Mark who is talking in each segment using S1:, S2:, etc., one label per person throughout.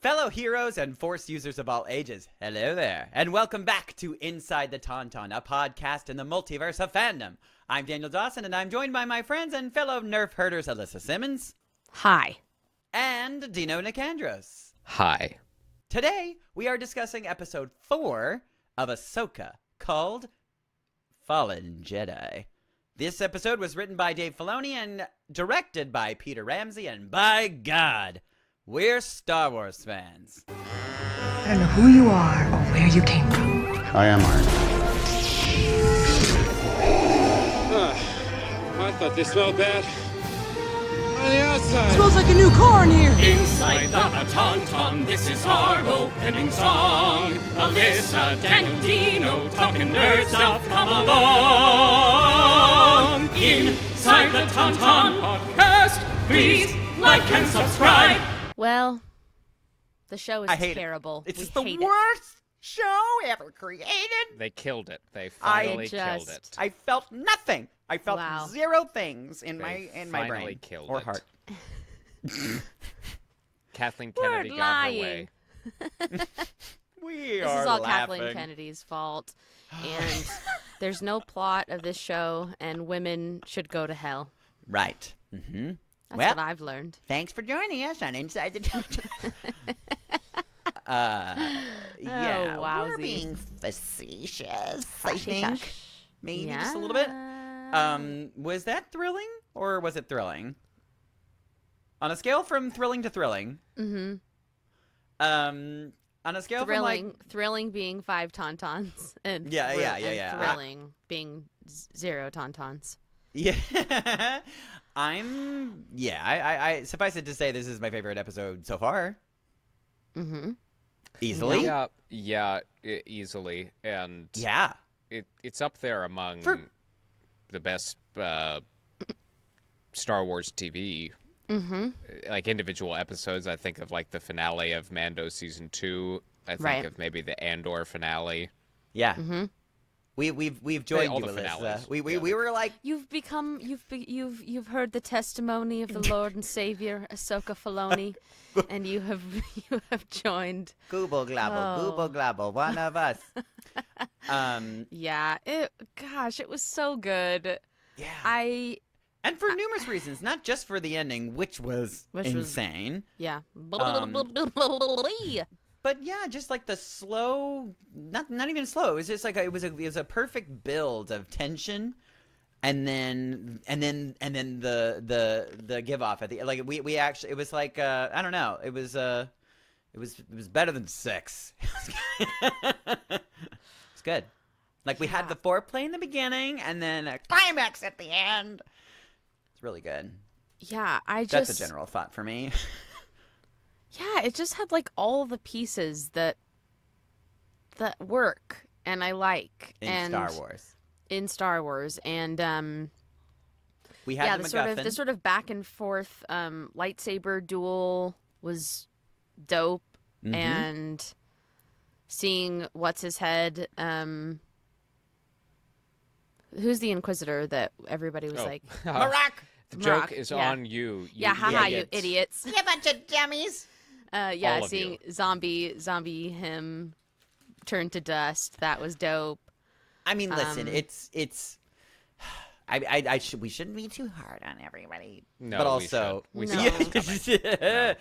S1: Fellow heroes and Force users of all ages, hello there, and welcome back to Inside the Tauntaun, a podcast in the multiverse of fandom. I'm Daniel Dawson, and I'm joined by my friends and fellow Nerf herders Alyssa Simmons.
S2: Hi.
S1: And Dino Nicandros.
S3: Hi.
S1: Today, we are discussing episode 4 of Ahsoka, called Fallen Jedi. This episode was written by Dave Filoni and directed by Peter Ramsey, and by God, we're Star Wars fans.
S4: I don't know who you are or where you came from.
S5: I am Iron.
S6: I thought they smelled bad. On the outside.
S4: Smells like a new car in here.
S7: Inside the Tauntaun, this is our opening song. Alyssa, Daniel, Dino, talking nerd stuff, come along. Inside the Tauntaun podcast, please like and subscribe.
S2: Well, the show is
S1: I hate
S2: terrible.
S1: It's
S2: We
S1: just the
S2: hate
S1: worst show ever created.
S3: They killed it. They finally killed it.
S1: I felt nothing. I felt
S2: Wow.
S1: zero things in
S3: They
S1: my
S3: finally
S1: brain
S3: killed
S1: or
S3: it.
S1: heart.
S3: Kathleen
S2: We're
S3: Kennedy got her
S2: lying.
S3: way.
S1: We
S2: This
S1: are
S2: is all
S1: laughing.
S2: Kathleen Kennedy's fault. And there's no plot of this show, and women should go to hell.
S1: Right. Mm-hmm.
S2: That's
S1: Well,
S2: what I've learned.
S1: thanks for joining us on Inside the Tauntaun. Yeah, we're
S2: wowsies.
S1: being facetious, I
S2: Facetious.
S1: think. Maybe just a little bit. Was that thrilling, or was it thrilling? On a scale from thrilling to thrilling.
S2: Mm-hmm.
S1: On a scale from like
S2: Thrilling being 5 tauntauns. And
S1: Yeah.
S2: Thrilling being 0 tauntauns.
S1: Yeah. I suffice it to say this is my favorite episode so far.
S2: Mm-hmm.
S1: Easily.
S3: Easily. And
S1: Yeah.
S3: it's up there among
S1: For-
S3: the best Star Wars TV.
S2: Mm-hmm.
S3: Like individual episodes, I think of like the finale of Mando Season 2. I think
S2: Right.
S3: of maybe the Andor finale.
S1: Yeah.
S2: Mm-hmm.
S1: We've joined
S3: all
S1: you,
S3: the
S1: Alyssa.
S3: finales.
S1: We
S3: Yeah.
S1: were like
S2: You've heard the testimony of the Lord and Savior Ahsoka Filoni, and you have joined.
S1: Google globble, one of us.
S2: Yeah, it was so good.
S1: Yeah. And for numerous reasons, not just for the ending, which was insane.
S2: Yeah.
S1: But yeah, just like the slow, not even slow. It was just like it was a perfect build of tension, and then the give off at the like we actually it was like I don't know, it was better than 6. It's good. Like we had the foreplay in the beginning, and then a climax at the end. It's really good.
S2: Yeah,
S1: That's a general thought for me.
S2: Yeah, it just had like all the pieces that work and I like
S1: In Star Wars.
S2: And
S1: We had
S2: the
S1: MacGuffin.
S2: sort of back and forth lightsaber duel was dope.
S1: Mhm.
S2: And seeing what's his head who's the Inquisitor that everybody was like,
S1: Marak!
S3: The joke
S2: Marak,
S3: is
S2: yeah.
S3: on you.
S2: yeah, haha, you
S3: idiots.
S2: idiots.
S1: You bunch of dummies.
S2: Yeah,
S3: All of
S2: seeing zombie him turn to dust, that was dope.
S1: I mean, listen, it's. We shouldn't be too hard on everybody.
S3: No,
S1: but
S3: we
S1: also,
S3: should. We
S2: No.
S3: saw this coming. No.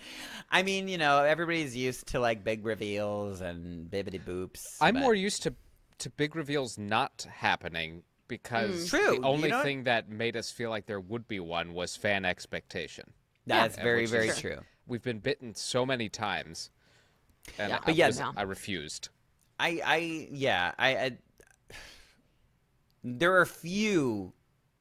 S1: I mean, you know, everybody's used to like big reveals and bibbity boops.
S3: I'm
S1: but-
S3: more used to big reveals not happening because
S1: True,
S3: the only
S1: you know-
S3: thing that made us feel like there would be one was fan expectation.
S1: That's
S3: Yeah.
S1: very,
S3: Which
S1: very
S3: is-
S1: true.
S3: We've been bitten so many times, and
S2: Yeah.
S1: But yes-
S3: I refused.
S1: I there are few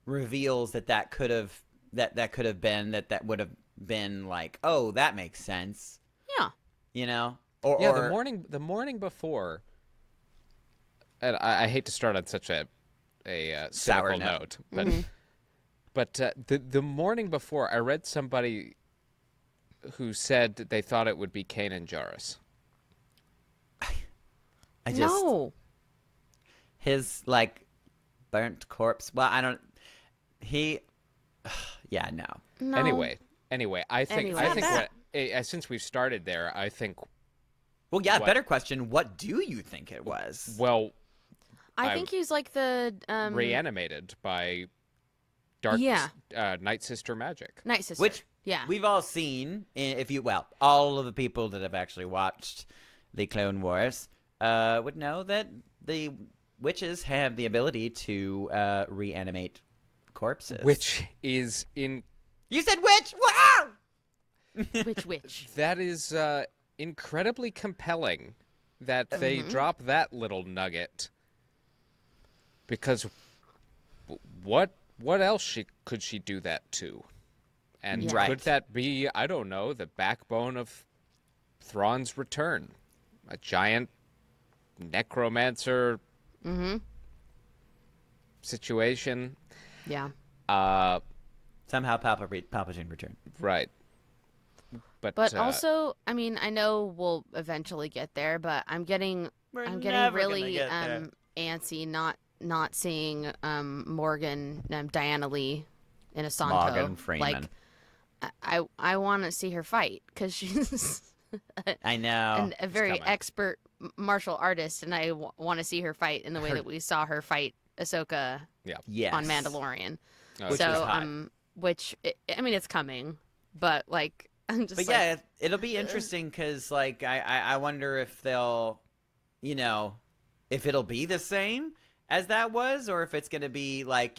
S1: reveals that could have been that would have been like, oh, that makes sense.
S2: Yeah.
S1: You know? Or
S3: The morning before, and I hate to start on such a
S1: Sour
S3: cynical
S1: note.
S3: note, but the morning before, I read somebody who said that they thought it would be Kanan Jarrus.
S1: I just
S2: No.
S1: his like burnt corpse. Well, I don't. He. Yeah, no.
S2: No.
S3: Anyway, I think
S2: Anyway.
S3: what since we've started there, I think.
S1: Well, yeah. Better question. What do you think it was?
S3: Well,
S2: I think he's like the
S3: reanimated by dark Night Sister magic.
S2: Night Sister.
S1: Which
S2: yeah,
S1: we've all seen. All of the people that have actually watched the Clone Wars would know that the witches have the ability to reanimate corpses.
S3: Which is in.
S1: You said witch? Wow!
S2: Which?
S3: That is incredibly compelling that they drop that little nugget. Because what else could she do that to? And could that be, I don't know, the backbone of Thrawn's return? A giant necromancer situation?
S2: Yeah.
S1: Somehow Palpatine returned.
S3: Right.
S2: But also, I mean, I know we'll eventually get there, but I'm getting really antsy not seeing Morgan Diana Lee in Ahsoka.
S1: Morgan Freeman.
S2: Like, I want to see her fight because she's
S1: I know
S2: a very expert martial artist, and I want to see her fight in the way that we saw her fight Ahsoka on Mandalorian.
S3: Oh,
S2: so which I mean, it's coming, but like.
S1: But it'll be interesting because, like, I wonder if they'll, if it'll be the same as that was, or if it's going to be, like,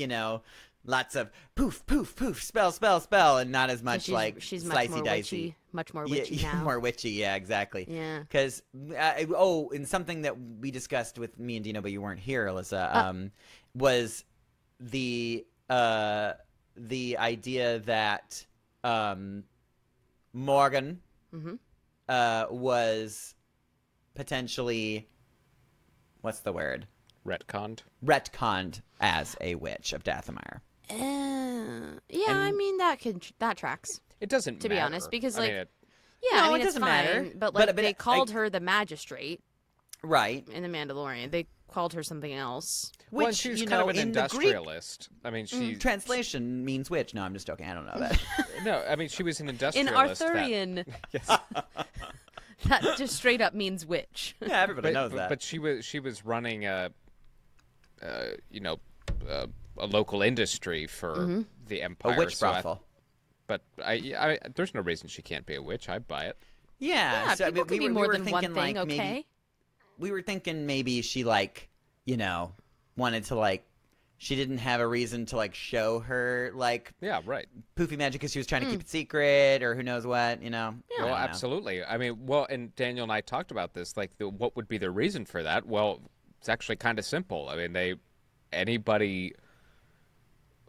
S1: lots of poof, poof, poof, spell, spell, spell, and not as much,
S2: she's
S1: slicey dicey.
S2: Much more witchy now.
S1: More witchy, yeah, exactly.
S2: Yeah.
S1: Because, and something that we discussed with me and Dino, but you weren't here, Alyssa, was the idea that, Morgan was potentially, what's the word? Retconned as a witch of Dathomir.
S2: I mean that tracks.
S3: It doesn't
S2: to
S3: matter.
S2: be honest, because
S1: it
S2: it's
S1: doesn't
S2: fine,
S1: matter.
S2: But they called her the magistrate,
S1: right?
S2: In the Mandalorian, they called her something else.
S3: Well, she was kind of an industrialist. I mean,
S1: translation means witch. No, I'm just joking. I don't know that.
S3: No, I mean, she was an industrialist.
S2: In Arthurian, that just straight up means witch.
S1: Yeah, everybody knows that.
S3: But she was running a local industry for the Empire.
S1: A witch brothel.
S3: But there's no reason she can't be a witch. I'd buy it.
S2: Yeah,
S1: so,
S2: people can be more than one thing. Okay.
S1: Maybe, we were thinking maybe she wanted to she didn't have a reason to show her poofy magic because she was trying to keep it secret or who knows what,
S2: Yeah.
S3: Well, absolutely. I mean, and Daniel and I talked about this, what would be the reason for that? Well, it's actually kind of simple. I mean, anybody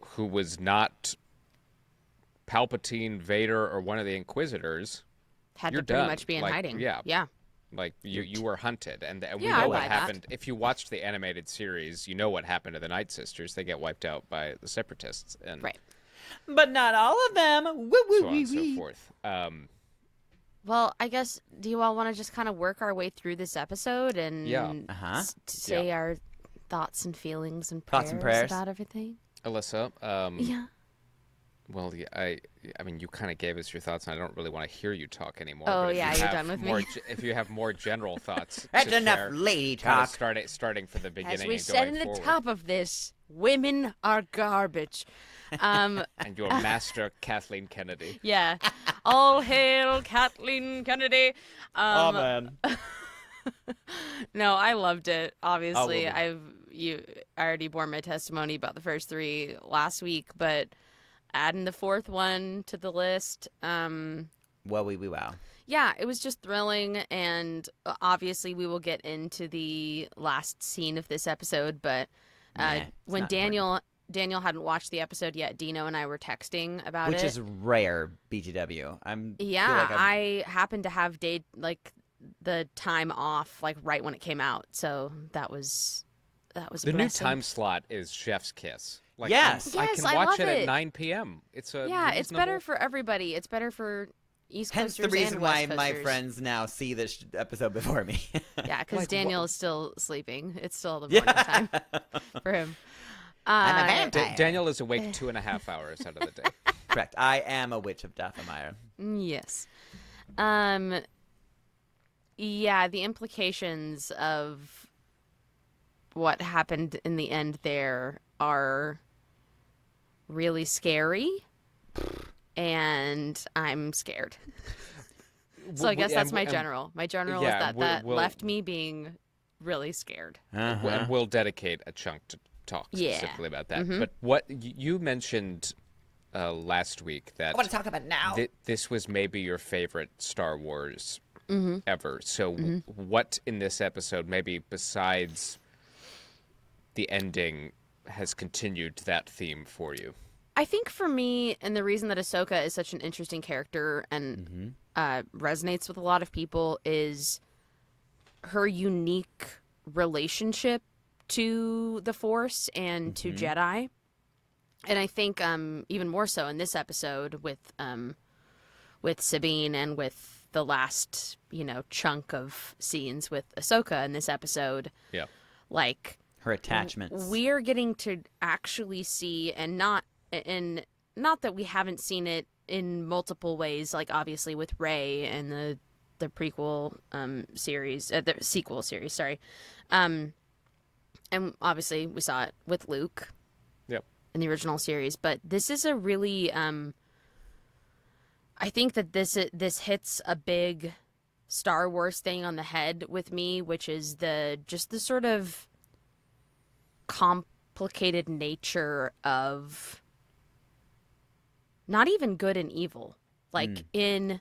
S3: who was not Palpatine, Vader, or one of the Inquisitors
S2: had
S3: you're
S2: to pretty
S3: done.
S2: much be in hiding.
S3: Yeah. Like you were hunted, and we
S2: Yeah,
S3: know
S2: I
S3: what
S2: buy
S3: happened.
S2: that.
S3: If you watched the animated series, you know what happened to the Night Sisters. They get wiped out by the Separatists, and
S2: Right.
S1: But not all of them. Woo, woo,
S3: so on and so forth.
S2: Well, I guess, do you all want to just kind of work our way through this episode and say our thoughts and feelings and prayers about everything?
S3: Alyssa,
S2: yeah.
S3: Well, I mean, you kind of gave us your thoughts, and I don't really want to hear you talk anymore.
S2: Oh,
S3: but
S2: yeah, you're done with me.
S3: If you have more general thoughts,
S1: That's
S3: to
S1: enough
S3: share,
S1: lady
S3: kind of
S1: talk.
S3: starting from the beginning
S2: As we
S3: and
S2: said
S3: going
S2: in the
S3: forward.
S2: top of this, women are garbage.
S3: And your master, Kathleen Kennedy.
S2: Yeah. All hail Kathleen Kennedy.
S1: Man.
S2: No, I loved it. Obviously,
S1: well,
S2: I already bore my testimony about the first three last week, but adding the fourth one to the list.
S1: Wow.
S2: Yeah, it was just thrilling, and obviously we will get into the last scene of this episode. But when Daniel hadn't watched the episode yet, Dino and I were texting about
S1: Which
S2: it.
S1: is rare, BGW.
S2: I happened to have the time off like right when it came out, so that was
S3: The new time slot is Chef's Kiss.
S1: Yes.
S3: I
S2: Yes,
S3: can
S2: I
S3: watch
S2: love
S3: it at
S2: it.
S3: 9 p.m. It's
S2: it's better for everybody. It's better for East
S1: Hence
S2: Coasters
S1: the reason
S2: and
S1: why
S2: West
S1: my
S2: Coasters.
S1: friends now see this episode before me.
S2: Yeah, because
S3: Like,
S2: Daniel is still sleeping. It's still the morning time for him.
S1: I'm a vampire.
S3: Daniel is awake 2.5 hours out of the day.
S1: Correct. I am a witch of Dathomir.
S2: Yes. Yeah, the implications of what happened in the end there are really scary, and I'm scared. So I guess that's my general. My general is that left me being really scared.
S3: And we'll dedicate a chunk to talk specifically about that. But what you mentioned last week that
S1: I want to talk about it now.
S3: This was maybe your favorite Star Wars ever. So what in this episode, maybe besides the ending, has continued that theme for you?
S2: I think for me, and the reason that Ahsoka is such an interesting character and resonates with a lot of people, is her unique relationship to the Force and to Jedi. And I think even more so in this episode with Sabine and with the last, chunk of scenes with Ahsoka in this episode.
S3: Yeah.
S2: Like
S1: her attachments.
S2: We're getting to actually see, and not that we haven't seen it in multiple ways, like obviously with Rey and the prequel series, the sequel series, sorry. And obviously we saw it with Luke.
S3: Yep.
S2: In the original series, but this is a really I think that this hits a big Star Wars thing on the head with me, which is the sort of complicated nature of not even good and evil, like in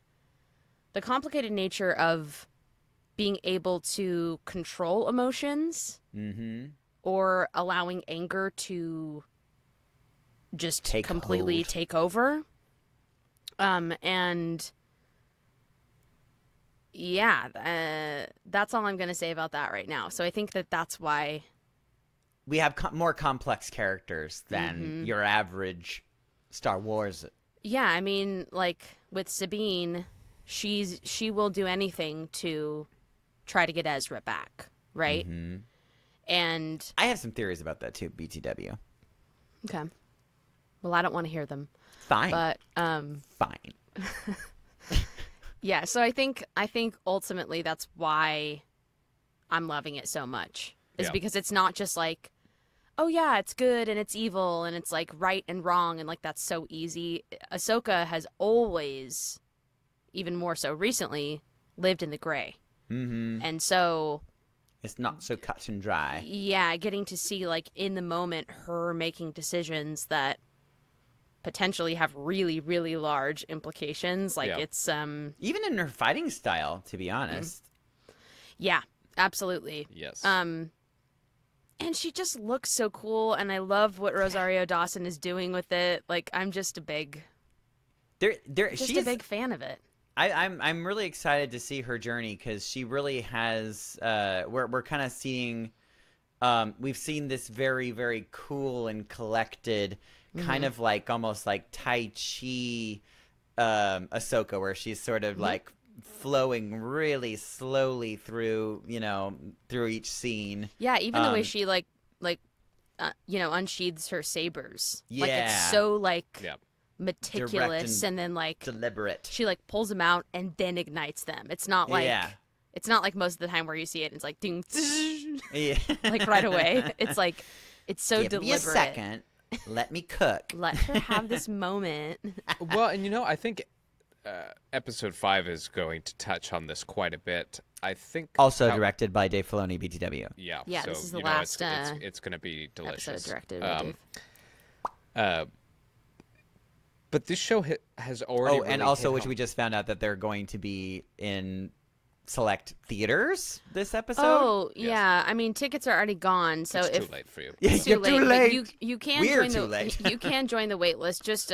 S2: the complicated nature of being able to control emotions or allowing anger to just completely take over. And yeah, that's all I'm going to say about that right now. So I think that that's why
S1: we have more complex characters than your average Star Wars.
S2: Yeah, I mean, like with Sabine, she will do anything to try to get Ezra back, right? And
S1: I have some theories about that too, BTW.
S2: Okay. Well, I don't want to hear them.
S1: Fine.
S2: But
S1: fine.
S2: Yeah, so I think ultimately that's why I'm loving it so much. Is because it's not just like, oh yeah, it's good and it's evil and it's like right and wrong and like that's so easy. Ahsoka has always, even more so recently, lived in the gray. And so
S1: it's not so cut and dry.
S2: Yeah, getting to see like in the moment her making decisions that potentially have really, really large implications. Like it's
S1: even in her fighting style, to be honest.
S2: Yeah, absolutely.
S3: Yes.
S2: And she just looks so cool, and I love what Rosario Dawson is doing with it. Like I'm just a big she's a big fan of it.
S1: I'm really excited to see her journey because she really has. We're kind of seeing. We've seen this very, very cool and collected, kind of like almost like Tai Chi, Ahsoka, where she's sort of like flowing really slowly through, through each scene.
S2: Yeah, even the way she unsheathes her sabers. Yeah, like it's so meticulous and then like
S1: deliberate.
S2: She like pulls them out and then ignites them. It's not like it's not like most of the time where you see it and it's like ding, like right away. It's like it's so deliberate.
S1: Give me a second. Let me cook.
S2: Let her have this moment.
S3: Well, and I think episode 5 is going to touch on this quite a bit. I think
S1: also directed by Dave Filoni, BTW.
S3: Yeah.
S2: Yeah,
S3: so,
S2: this is the last.
S3: It's going to be delicious.
S2: Episode directed by Dave.
S3: But this show has already.
S1: Oh, and also, which we just found out that they're going to be in select theaters this episode.
S2: Oh, yeah. I mean, tickets are already gone, so
S3: it's too late for you.
S1: Yeah,
S2: it's
S1: too late.
S2: You can
S1: We're
S2: join
S1: too late.
S2: You can join the wait list. Just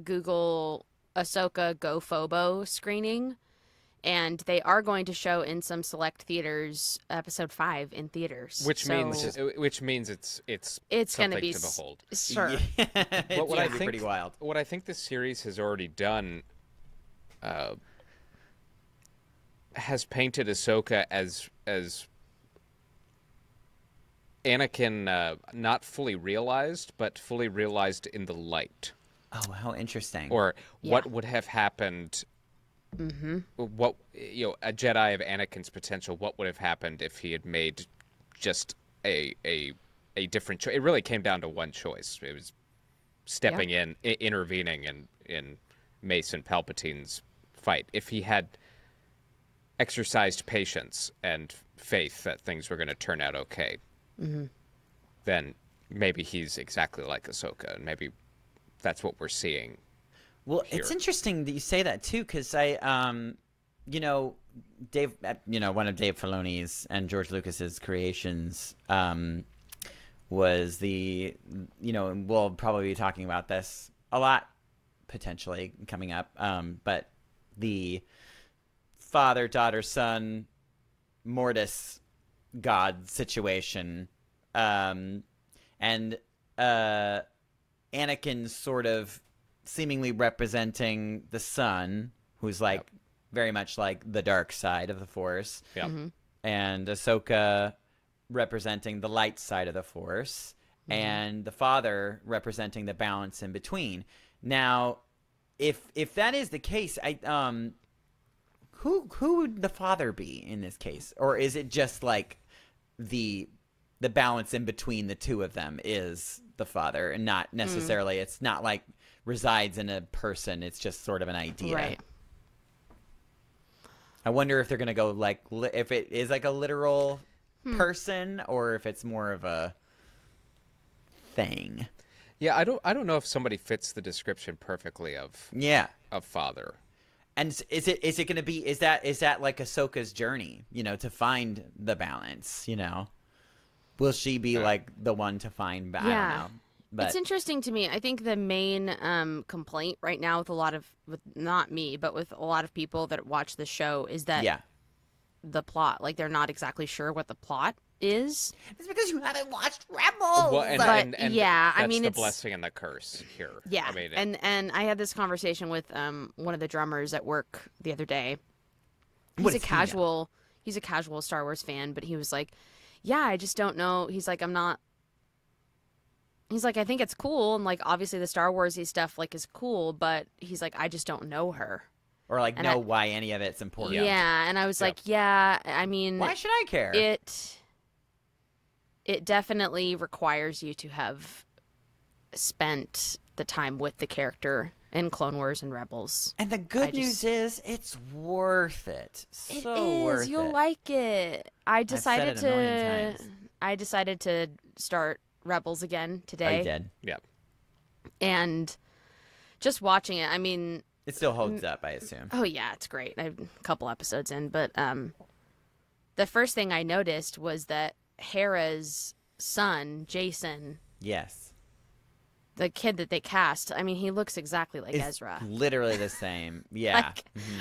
S2: Google Ahsoka Go Phobo screening, and they are going to show in some select theaters episode 5 in theaters.
S3: Which means it's
S2: going to be
S3: to behold.
S2: Sure.
S1: Yeah. It's going to be pretty wild.
S3: What I think this series has already done has painted Ahsoka as Anakin not fully realized, but fully realized in the light.
S1: Oh, how interesting.
S3: Or what would have happened what a Jedi of Anakin's potential, what would have happened if he had made just a different choice? It really came down to one choice. It was stepping in, intervening in Mace and Palpatine's fight. If he had exercised patience and faith that things were going to turn out okay, then maybe he's exactly like Ahsoka, and maybe that's what we're seeing.
S1: Well,
S3: here.
S1: It's interesting that you say that too, because Dave, one of Dave Filoni's and George Lucas's creations, was we'll probably be talking about this a lot potentially coming up, but the father, daughter, son, Mortis god situation, and Anakin sort of seemingly representing the son, who's like very much like the dark side of the Force, and Ahsoka representing the light side of the Force, and the father representing the balance in between. Now, if that is the case, who would the father be in this case? Or is it just like the balance in between the two of them is the father, and not necessarily, it's not like resides in a person, it's just sort of an idea.
S2: Right.
S1: I wonder if they're going to go like, if it is like a literal person, or if it's more of a thing.
S3: Yeah, I don't know if somebody fits the description perfectly of father.
S1: And is it going to be, is that like Ahsoka's journey, to find the balance, Will she be like the one to find balance? I don't know. But
S2: it's interesting to me. I think the main complaint right now with not me, but with a lot of people that watch the show is that the plot, like they're not exactly sure what the plot is.
S1: It's because you haven't watched Rebels.
S3: Well,
S2: and
S3: that's the
S2: it's
S3: blessing and the curse here.
S2: Yeah,
S3: I mean,
S2: and I had this conversation with one of the drummers at work the other day. He's a casual Star Wars fan, but he was like, "Yeah, I just don't know." He's like, I think it's cool, and like obviously the Star Warsy stuff like is cool, but he's like, I just don't know her.
S1: Or like know why any of it's important.
S2: Yeah, and I was like, I mean,
S1: why should I care?
S2: It definitely requires you to have spent the time with the character in Clone Wars and Rebels.
S1: And the good news is it's worth it. So worth it.
S2: You'll like it. I decided to start Rebels again today.
S1: Oh, you did?
S3: Yeah.
S2: And just watching it, I mean,
S1: it still holds up, I assume.
S2: Oh yeah, it's great. I'm a couple episodes in, but the first thing I noticed was that Hera's son, Jason.
S1: Yes.
S2: The kid that they cast, I mean, he looks exactly like Ezra.
S1: Literally the same. Yeah.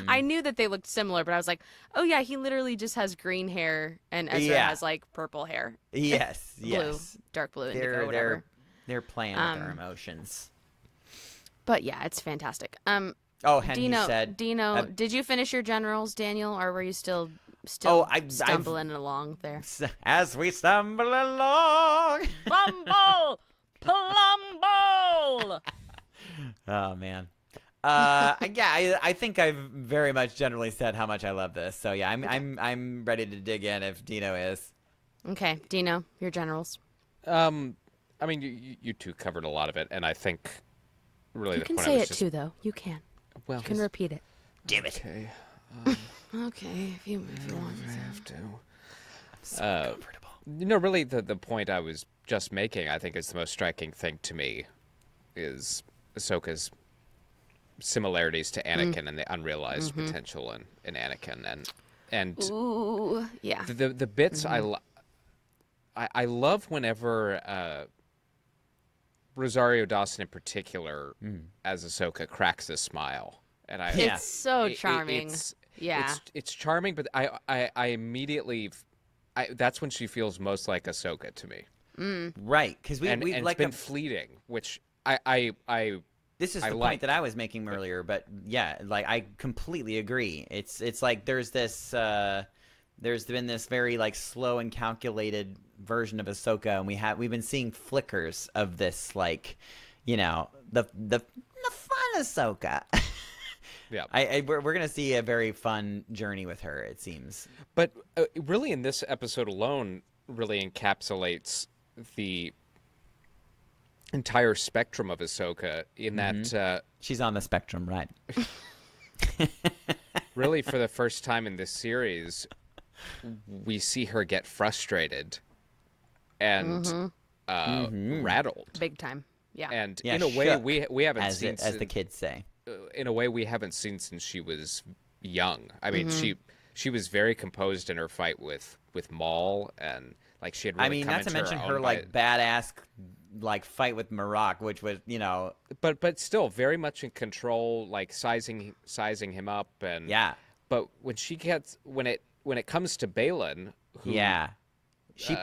S2: I knew that they looked similar, but I was like, oh yeah, he literally just has green hair and Ezra has like purple hair.
S1: Yes.
S2: Blue, dark blue, indigo, whatever.
S1: They're playing with their emotions.
S2: But yeah, it's fantastic.
S1: And
S2: Dino, did you finish your generals, Daniel, or were you still stumbling along there?
S1: As we stumble along.
S2: Plumble! Plumble!
S1: Oh man. I think I've very much generally said how much I love this. So yeah, I'm ready to dig in if Dino is.
S2: Okay, Dino, your generals.
S3: I mean, you two covered a lot of it, and I think really
S2: you
S3: the
S2: can
S3: point
S2: say
S3: I was
S2: it
S3: just...
S2: too, though. You can.
S3: Well,
S2: you can repeat it.
S1: Damn it.
S3: Okay.
S2: Okay, if you want.
S3: I have to.
S1: So comfortable.
S3: Really, the point I was just making, I think, is the most striking thing to me, is Ahsoka's similarities to Anakin and the unrealized potential in Anakin, and
S2: ooh, yeah.
S3: The bits I love whenever Rosario Dawson in particular as Ahsoka cracks a smile, and
S2: it's so charming.
S3: It's charming, but I immediately that's when she feels most like Ahsoka to me.
S1: Right, because we've
S3: like been fleeting, which I
S1: this is the point that I was making earlier, but yeah, like I completely agree. It's like there's this there's been this very like slow and calculated version of Ahsoka, and we've been seeing flickers of this, like, the fun Ahsoka.
S3: Yeah.
S1: We're gonna see a very fun journey with her, it seems.
S3: But really, in this episode alone, really encapsulates the entire spectrum of Ahsoka in that
S1: she's on the spectrum, right?
S3: Really, for the first time in this series, we see her get frustrated and rattled,
S2: big time. Yeah,
S3: and
S1: Yeah,
S3: in a way we haven't
S1: as
S3: seen
S1: as the kids say.
S3: In a way we haven't seen since she was young. I mean, she was very composed in her fight with Maul, and like she had really come
S1: not to
S3: into
S1: mention
S3: her
S1: her
S3: own
S1: like badass like fight with Marok, which was
S3: but still very much in control, like sizing him up, and But when it comes to Balin, who
S1: he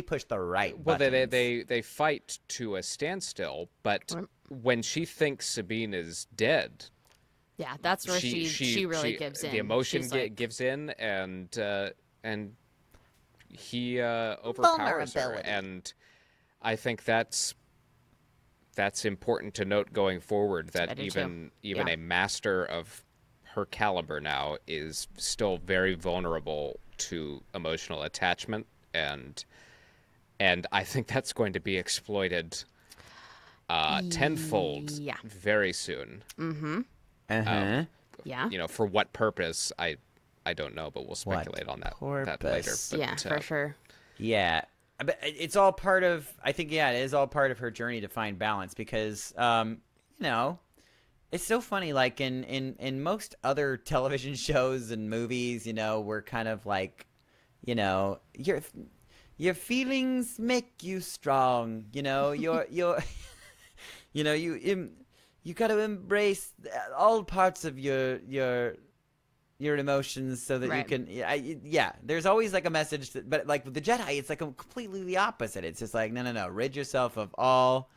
S1: pushed the right
S3: well
S1: buttons.
S3: they fight to a standstill, but when she thinks Sabine is dead,
S2: yeah, that's where she really gives in.
S3: The emotion gives in, and he overpowers her, and I think that's important to note going forward, that even a master of her caliber now is still very vulnerable to emotional attachment, and I think that's going to be exploited tenfold very soon. For what purpose, I don't know, but we'll speculate on that later. But,
S2: for sure.
S1: Yeah, but it's all part of. I think it is all part of her journey to find balance, because it's so funny. Like in most other television shows and movies, we're kind of like, your feelings make you strong. You got to embrace all parts of your emotions so that you can there's always like a message but like with the Jedi, it's like completely the opposite. It's just like no, rid yourself of all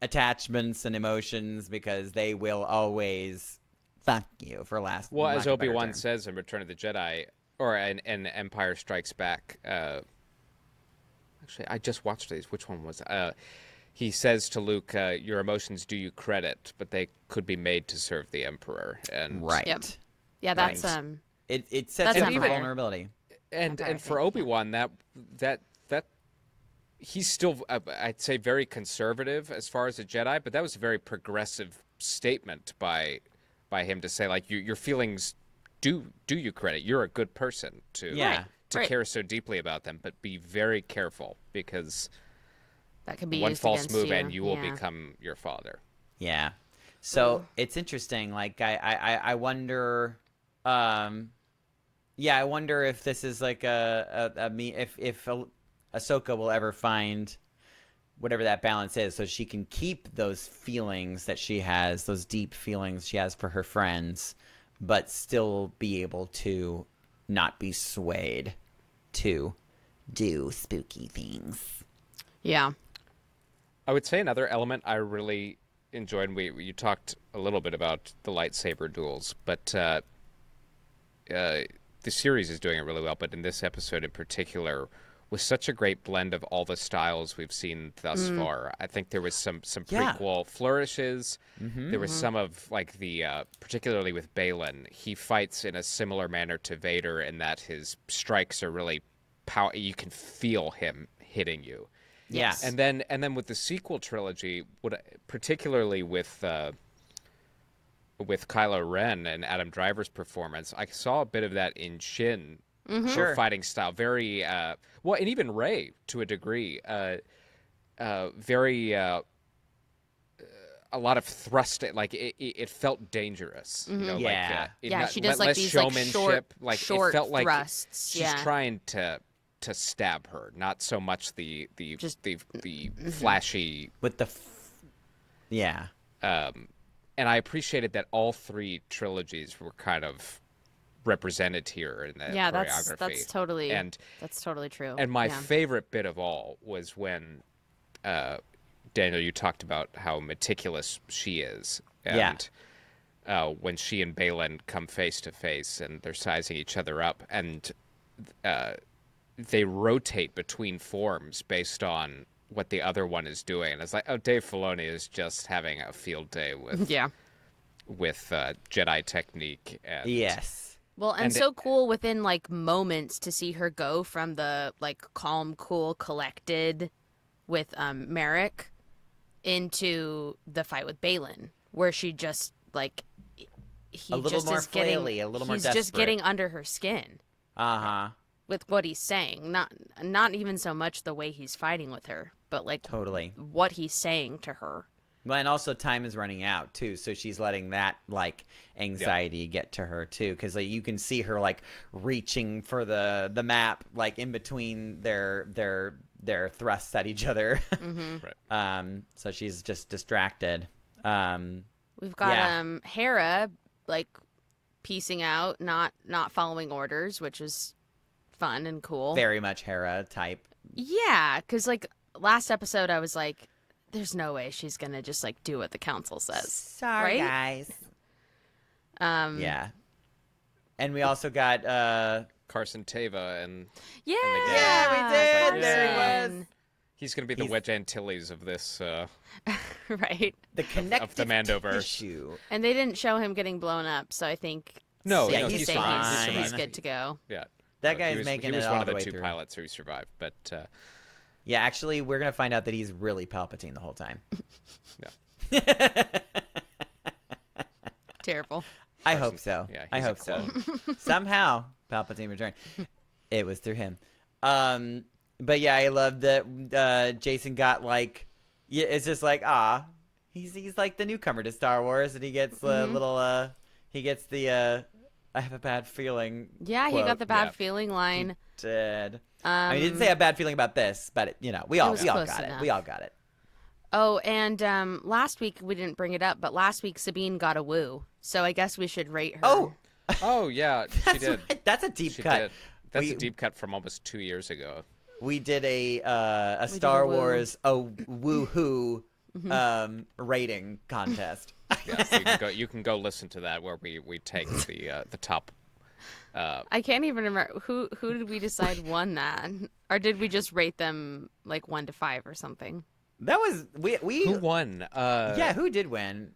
S1: attachments and emotions, because they will always fuck you for last.
S3: Well, as Obi-Wan says in Return of the Jedi, or in Empire Strikes Back, actually I just watched these. Which one was he says to Luke, your emotions do you credit, but they could be made to serve the Emperor. And
S2: yeah, that's
S1: it sets up for vulnerability.
S3: And for Obi-Wan, that he's still, I'd say, very conservative as far as a Jedi, but that was a very progressive statement by him to say, like, your feelings do you credit. You're a good person to care so deeply about them, but be very careful, because
S2: that could be
S3: one
S2: used
S3: false move
S2: you.
S3: and you will become your father.
S1: Yeah. So it's interesting. Like I wonder. I wonder if this is like if Ahsoka will ever find whatever that balance is, so she can keep those feelings that she has, those deep feelings she has for her friends, but still be able to not be swayed to do spooky things.
S2: Yeah.
S3: I would say another element I really enjoyed, and you talked a little bit about the lightsaber duels, but the series is doing it really well, but in this episode in particular, was such a great blend of all the styles we've seen thus far. I think there was some prequel flourishes. There was some of, like, the particularly with Balin, he fights in a similar manner to Vader in that his strikes are really you can feel him hitting you.
S1: Yes.
S3: And then with the sequel trilogy, particularly with Kylo Ren and Adam Driver's performance, I saw a bit of that in Shin. Her fighting style, very well, and even Rey to a degree, very a lot of thrust. Like it felt dangerous,
S2: she does like these
S3: showmanship,
S2: short
S3: it felt like
S2: thrusts.
S3: She's trying to stab her, not so much the flashy
S1: with the
S3: and I appreciated that all three trilogies were kind of represented here in the choreography.
S2: That's totally true.
S3: And my favorite bit of all was when Daniel, you talked about how meticulous she is, and when she and Balin come face to face and they're sizing each other up, and they rotate between forms based on what the other one is doing, and it's like, oh, Dave Filoni is just having a field day Jedi technique. And,
S1: yes.
S2: Well, and so cool within like moments to see her go from the like calm, cool, collected with Merrick into the fight with Balin, where she just like
S1: a little more flaily, a little more desperate. He's
S2: just getting under her skin. With what he's saying, not even so much the way he's fighting with her, but like
S1: totally
S2: what he's saying to her.
S1: Well, and also time is running out too, so she's letting that like anxiety get to her too, because like, you can see her like reaching for the map, like in between their thrusts at each other.
S3: Right.
S1: So she's just distracted.
S2: We've got Hera like piecing out, not following orders, which is fun and cool.
S1: Very much Hera type.
S2: Yeah, because like last episode I was like, there's no way she's gonna just like do what the council says.
S1: Sorry,
S2: right?
S1: guys. Yeah. And we also got
S3: Carson Teva and
S2: yeah,
S1: we did. There he was.
S3: He's gonna be the Wedge Antilles of this
S2: right.
S1: The connective
S3: of the Mandoverse.
S1: Tissue.
S2: And they didn't show him getting blown up, so I think
S1: he's fine.
S2: He's good to go.
S3: Yeah.
S1: That guy is making it all the way through.
S3: He was one of the 2 pilots who survived, but
S1: yeah, actually, we're gonna find out that he's really Palpatine the whole time.
S3: Yeah.
S2: Terrible.
S1: I hope so.
S3: Yeah,
S1: I hope so. Somehow Palpatine returned. It was through him. But yeah, I love that Jason got like, it's just like he's like the newcomer to Star Wars, and he gets a little he gets the I have a bad feeling.
S2: Yeah,
S1: quote.
S2: He got the bad feeling line.
S1: He did. I mean, he didn't say a bad feeling about this, but we all got it. We all got it.
S2: Oh, and last week we didn't bring it up, but last week Sabine got a woo, so I guess we should rate her.
S3: Oh yeah, she did.
S1: Right. That's a deep cut.
S3: Did. That's a deep cut from almost 2 years ago.
S1: We did a Star Wars woohoo rating contest.
S3: Yeah, so you can go listen to that where we take the top.
S2: I can't even remember who did we decide won that, or did we just rate them like 1 to 5 or something?
S1: That was we
S3: who won?
S1: Yeah, who did win?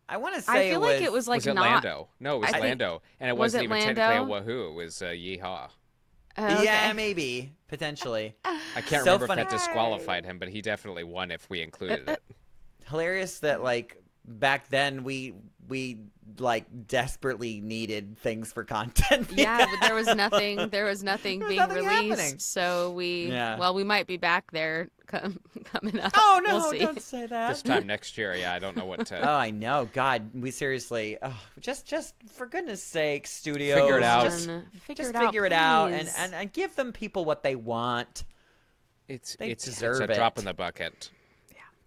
S1: I want to say
S2: I feel like it was like
S3: was it
S2: not
S3: Lando. No, it was Lando, and it wasn't even
S2: Lando?
S3: technically a wahoo. It was Yeehaw.
S2: Okay.
S1: Yeah, maybe potentially.
S3: I can't remember if that disqualified him, but he definitely won if we included it.
S1: Hilarious that like back then we like desperately needed things for content.
S2: Yeah, but there was nothing being released,
S1: happening.
S2: So we might be back there coming up.
S1: Oh no,
S2: we'll see.
S1: don't say that.
S3: This time next year, I don't know what to.
S1: Oh, I know. God, we seriously. Just for goodness sake, studios,
S3: figure it out.
S1: Just figure it out, and give them people what they want.
S3: It's
S1: deserve
S3: a drop in the bucket.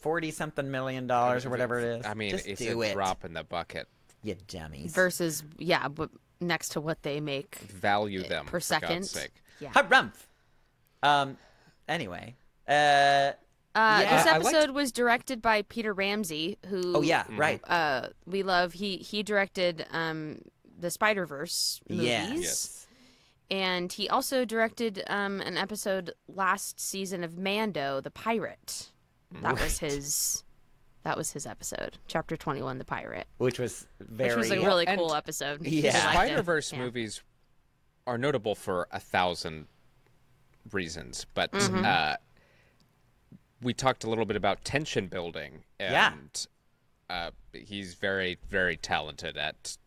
S1: $40-something million or whatever it is.
S3: I mean,
S1: just
S3: it's
S1: do
S3: a drop in the bucket.
S1: You dummies.
S2: Versus, but next to what they make.
S3: Value them
S2: per second.
S3: For God's sake.
S2: Yeah.
S1: Harumph. Anyway. This
S2: episode was directed by Peter Ramsey, who.
S1: Oh yeah, right.
S2: We love. He directed the Spider-Verse movies.
S1: Yes.
S2: And he also directed an episode last season of Mando, the Pirate. That was his episode, Chapter 21, The Pirate.
S1: Which was
S2: a really cool episode.
S3: Yeah. The Spider-Verse movies are notable for 1,000 reasons, but we talked a little bit about tension building, and he's very, very talented at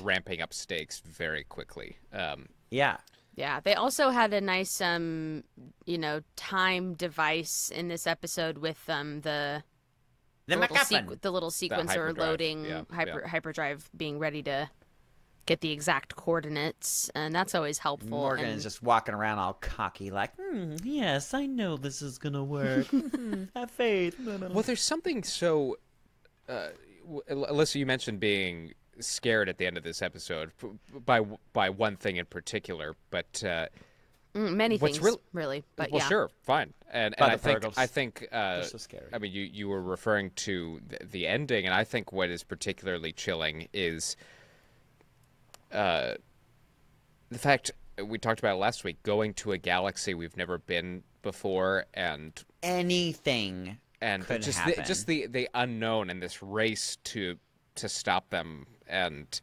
S3: ramping up stakes very quickly.
S2: Yeah, they also had a nice, time device in this episode with the little sequencer loading hyperdrive being ready to get the exact coordinates, and that's always helpful.
S1: Morgan is just walking around all cocky, like, yes, I know this is gonna work. Have faith.
S3: Well, there's something so. Alyssa, you mentioned being scared at the end of this episode by one thing in particular, but
S2: many things really. But
S3: well, sure, fine, and I think
S1: they're so scary.
S3: I mean, you were referring to the ending, and I think what is particularly chilling is the fact we talked about it last week, going to a galaxy we've never been before, and
S1: anything
S3: and
S1: could
S3: just
S1: happen.
S3: the unknown and this race to to stop them, and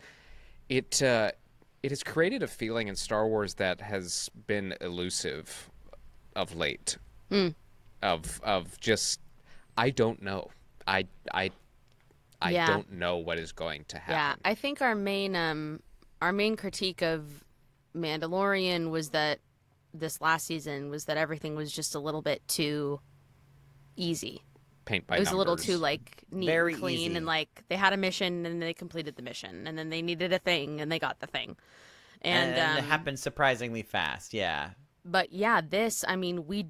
S3: it has created a feeling in Star Wars that has been elusive of late. Of just, I don't know. I don't know what is going to happen.
S2: Yeah, I think our main critique of Mandalorian was that this last season was that everything was just a little bit too easy.
S3: Paint by
S2: numbers. It was
S3: numbers.
S2: a little too like neat
S1: Very
S2: and clean,
S1: easy.
S2: and like they had a mission and they completed the mission, and then they needed a thing and they got the thing, and
S1: it happened surprisingly fast. Yeah,
S2: but yeah, this, I mean, we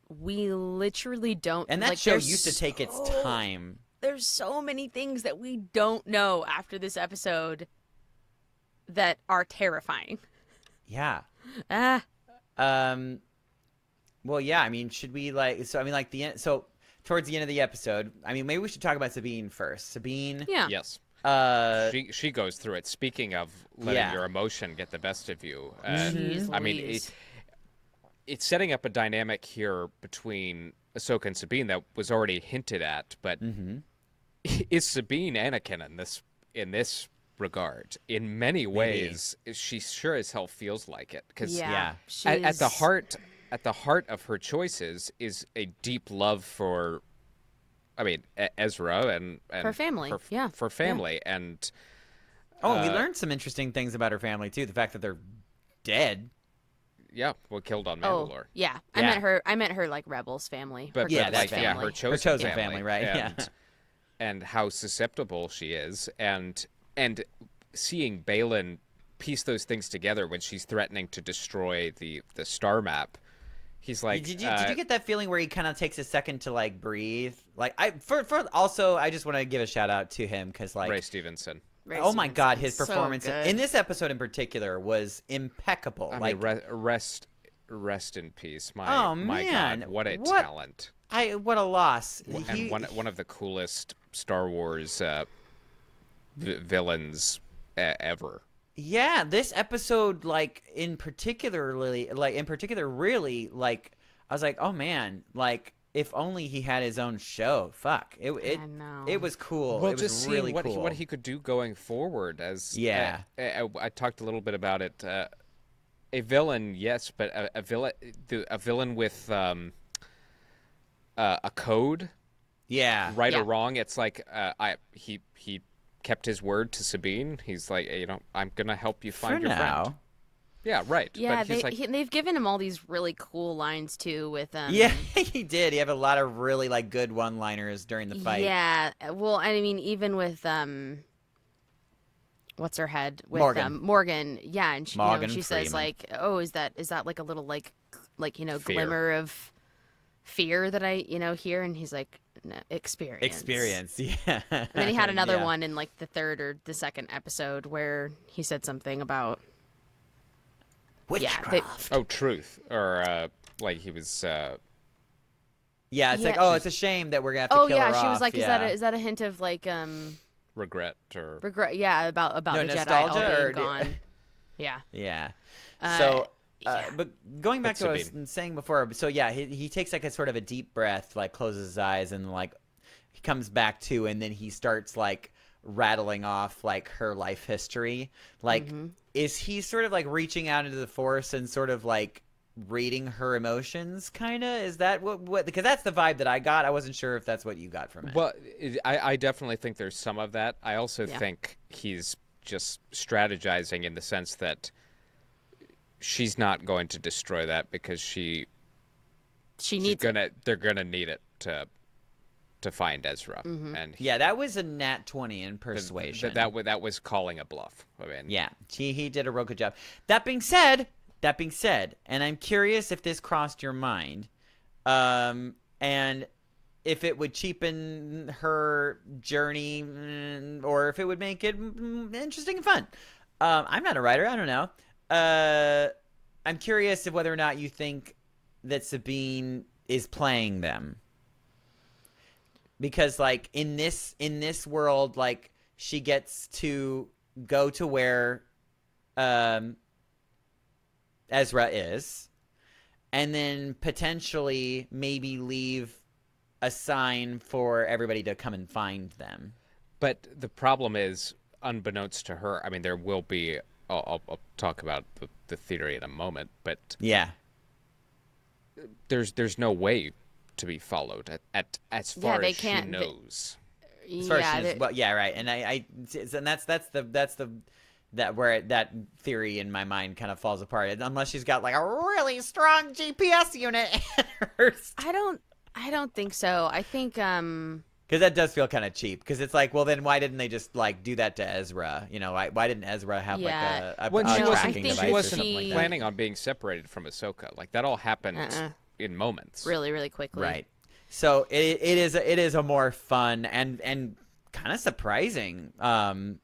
S2: literally don't.
S1: and that
S2: like,
S1: show
S2: there's
S1: used to take its time.
S2: There's so many things that we don't know after this episode that are terrifying.
S1: Yeah.
S2: Ah.
S1: Well, yeah. I mean, should we like? So I mean, like the end. So towards the end of the episode, I mean, maybe we should talk about Sabine first. Sabine.
S2: Yeah.
S3: Yes.
S1: She
S3: goes through it. Speaking of letting your emotion get the best of you, I mean, it's setting up a dynamic here between Ahsoka and Sabine that was already hinted at. But is Sabine Anakin in this regard? In many ways, she sure as hell feels like it. Because at the heart of her choices is a deep love for, I mean, Ezra and
S2: her family.
S3: For family. And
S1: we learned some interesting things about her family too. The fact that they're dead.
S3: Yeah, killed on Mandalore.
S2: Oh, yeah. I meant her like Rebels family.
S3: But
S1: that's
S3: family. Her chosen
S1: family, right?
S3: And, and how susceptible she is, and seeing Baylan piece those things together when she's threatening to destroy the star map. He's like,
S1: did you get that feeling where he kind of takes a second to like breathe? Like also, I just want to give a shout out to him because like
S3: Ray Stevenson.
S1: Oh my God, his
S2: so
S1: performance
S2: good.
S1: in this episode in particular was impeccable.
S3: I
S1: like,
S3: mean, rest in peace. My God, what a
S1: What-
S3: talent!
S1: what a loss.
S3: And one of the coolest Star Wars villains ever.
S1: Yeah, this episode, like in particular, really, like I was like, oh man, like if only he had his own show. Fuck, it
S2: know.
S1: it was cool.
S3: Well,
S1: it was
S3: just
S1: really
S3: seeing
S1: cool.
S3: what he could do going forward. As I talked a little bit about it. A villain, yes, but a villain with a code.
S1: Yeah,
S3: Right or wrong. It's like he kept his word to Sabine. He's like, I'm gonna help you find your friend. Yeah, right.
S2: Yeah,
S3: but
S2: they've given him all these really cool lines too. With
S1: yeah, he did. He had a lot of really like good one-liners during the fight.
S2: Yeah, well, I mean, even with what's her head with Morgan. Yeah, and she says like, oh, is that like a little like
S3: Fear.
S2: glimmer of fear that I hear, and he's like, no, experience,
S1: yeah.
S2: And then he had another one in like the third or the second episode where he said something about
S1: witchcraft.
S3: truth, or like he was.
S1: It's like, oh, it's a shame that we're gonna have to kill her off.
S2: She was like,
S1: yeah.
S2: is that a hint of like
S3: regret or
S2: regret? Yeah, about the Jedi all being gone. Yeah.
S1: Yeah. So.
S2: Yeah.
S1: But going back to what I
S3: Sabine.
S1: was saying before, so yeah, he takes like a sort of a deep breath, like closes his eyes, and like he comes back to, and then he starts like rattling off like her life history. Like, is he sort of like reaching out into the Force and sort of like reading her emotions? Kind of, is that what? Because that's the vibe that I got. I wasn't sure if that's what you got from it.
S3: Well, I definitely think there's some of that. I also think he's just strategizing in the sense that she's not going to destroy that because they're gonna need it to find Ezra. And
S1: yeah, that was a nat 20 in persuasion.
S3: that was calling a bluff. I mean,
S1: yeah, he did a real good job. That being said, and I'm curious if this crossed your mind, and if it would cheapen her journey, or if it would make it interesting and fun. I'm not a writer. I don't know. I'm curious of whether or not you think that Sabine is playing them. Because like in this world, like she gets to go to where Ezra is, and then potentially maybe leave a sign for everybody to come and find them.
S3: But the problem is, unbeknownst to her, I mean, there will be. I'll talk about the theory in a moment, but
S1: yeah,
S3: there's no way to be followed at as far as she knows.
S1: As far as she's, well, yeah, right, and and that's where that theory in my mind kind of falls apart, unless she's got like a really strong GPS unit in hers.
S2: I don't think so. I think
S1: because that does feel kind of cheap. Because it's like, well, then why didn't they just like do that to Ezra? You know, why didn't Ezra have like a tracking device?
S3: She wasn't
S1: like
S3: planning on being separated from Ahsoka. Like that all happened in moments,
S2: really, really quickly.
S1: Right. So it is a more fun and kind of surprising. Like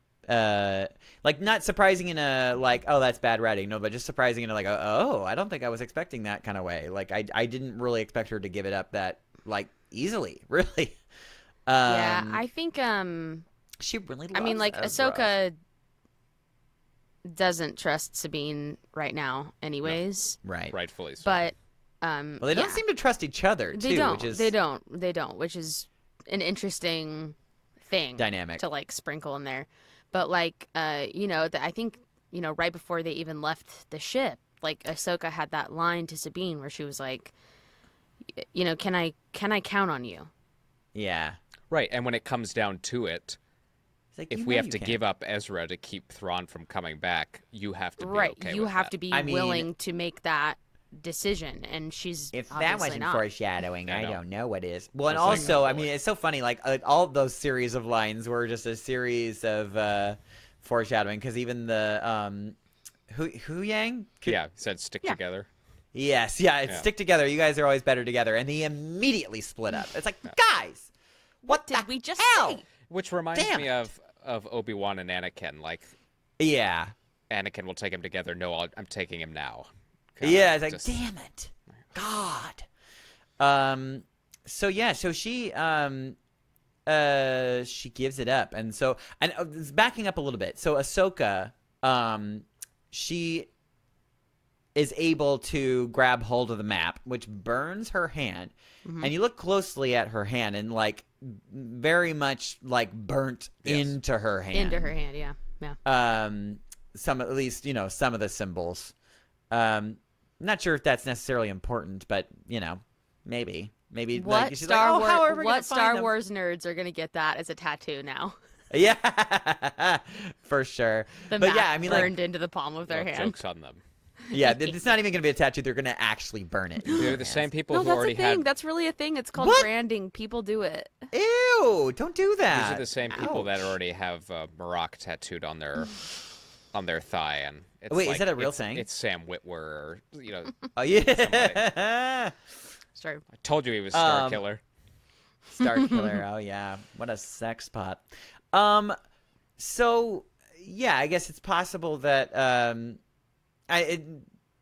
S1: not surprising in a like, oh, that's bad writing. No, but just surprising in a like, oh, I don't think I was expecting that kind of way. Like I didn't really expect her to give it up that like easily, really.
S2: Yeah, I think
S1: she really loves
S2: I mean, like
S1: Ezra.
S2: Ahsoka doesn't trust Sabine right now anyways.
S1: No. Right.
S3: Rightfully so.
S2: But
S1: well, they don't seem to trust each other too,
S2: they don't.
S1: which is
S2: They don't, which is an interesting thing
S1: dynamic
S2: to like sprinkle in there. But like you know, I think, you know, right before they even left the ship, like Ahsoka had that line to Sabine where she was like, you know, can I count on you?
S1: Yeah.
S3: Right, and when it comes down to it,
S1: like,
S3: if we have to give up Ezra to keep Thrawn from coming back, you have to be okay
S2: you
S3: with
S2: have
S3: that.
S2: to be willing to make that decision, and she's
S1: if that wasn't
S2: not.
S1: foreshadowing, I don't know what is. Well, and
S3: It's like,
S1: also, I mean, it's so funny. Like all of those series of lines were just a series of foreshadowing. Because even the Hu Yang,
S3: said stick together.
S1: Yes, stick together. You guys are always better together, and they immediately split up. It's like, guys, what
S2: did we just say?
S3: Which reminds me of Obi-Wan and Anakin. Like, Anakin will take him together. No, I'm taking him now.
S1: Yeah, it's like, damn it, God. So she gives it up, and so backing up a little bit. So Ahsoka, she is able to grab hold of the map, which burns her hand, and you look closely at her hand, and like very much like burnt into her hand.
S2: Into her hand, yeah.
S1: Some at least, you know, some of the symbols. Not sure if that's necessarily important, but you know, maybe
S2: what
S1: like, she's
S2: Star
S1: like, oh,
S2: Wars? What Star Wars nerds are gonna get that as a tattoo now?
S1: Yeah, for sure.
S2: But yeah, I mean, burned into the palm of their hand.
S3: Jokes on them.
S1: Yeah, it's not even gonna be a tattoo. They're gonna actually burn it.
S3: They're the same people who
S2: that's
S3: already
S2: a thing.
S3: had.
S2: That's really a thing. It's called branding. People do it.
S1: Ew! Don't do that.
S3: These are the same people that already have Marok tattooed on their thigh, and it's
S1: wait,
S3: like,
S1: is that a real thing?
S3: It's Sam Witwer, or, you know.
S1: Oh yeah.
S2: Sorry.
S3: I told you he was Star Killer.
S1: Star Killer. Oh yeah, what a sex pot. So yeah, I guess it's possible that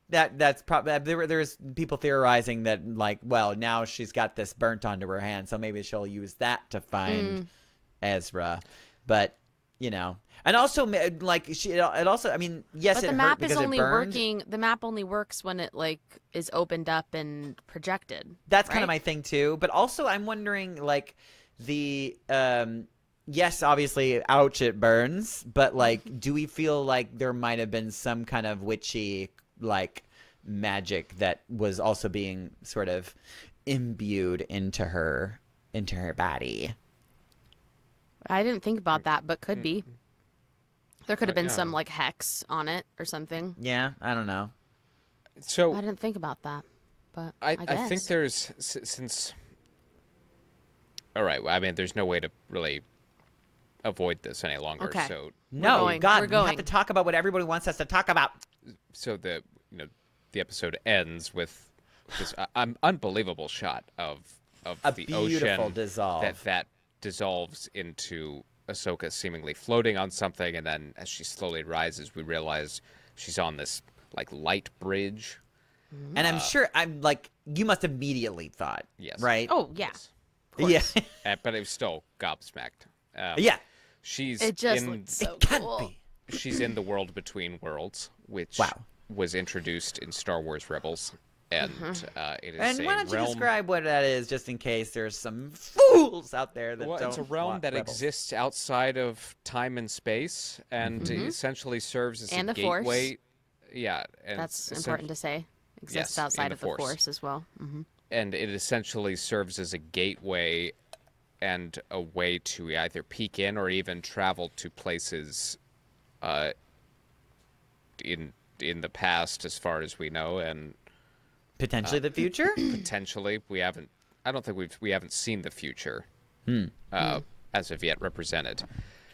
S1: that's probably there's people theorizing that like, well, now she's got this burnt onto her hand, so maybe she'll use that to find Ezra. But you know, and also like it also, I mean, yes,
S2: but the map is only working. The map only works when it like is opened up and projected.
S1: That's kind of my thing too. But also, I'm wondering like the yes, obviously, ouch, it burns. But like, do we feel like there might have been some kind of witchy like magic that was also being sort of imbued into her body?
S2: I didn't think about that, but could be. There could have been some like hex on it or something.
S1: Yeah, I don't know.
S3: So
S2: I didn't think about that, but
S3: I think there's since. All right, well, I mean, there's no way to really avoid this any longer.
S2: Okay.
S3: So
S1: no, God, we have to talk about what everybody wants us to talk about.
S3: So the episode ends with this unbelievable shot of the ocean
S1: dissolve
S3: that dissolves into Ahsoka seemingly floating on something, and then as she slowly rises, we realize she's on this like light bridge.
S1: And I'm sure you must immediately thought,
S3: yes,
S2: right? Oh yeah,
S3: yes. Yeah, but it was still gobsmacked.
S1: Yeah,
S3: she's
S2: it just looked so cool.
S3: She's in the world between worlds, which was introduced in Star Wars Rebels. And it is
S1: And
S3: a
S1: why don't you
S3: realm...
S1: describe what that is, just in case there's some fools out there that don't
S3: It's a realm
S1: want
S3: that
S1: rebels.
S3: exists outside of time and space, and essentially serves as
S2: And
S3: a
S2: the Force.
S3: gateway. Yeah, and
S2: That's important to say. Exists
S3: Yes,
S2: outside
S3: in
S2: of
S3: the
S2: the
S3: Force.
S2: Force as well. Mm-hmm.
S3: And it essentially serves as a gateway and a way to either peek in or even travel to places in the past, as far as we know, and
S1: Potentially the future?
S3: potentially I don't think we haven't seen the future as of yet represented.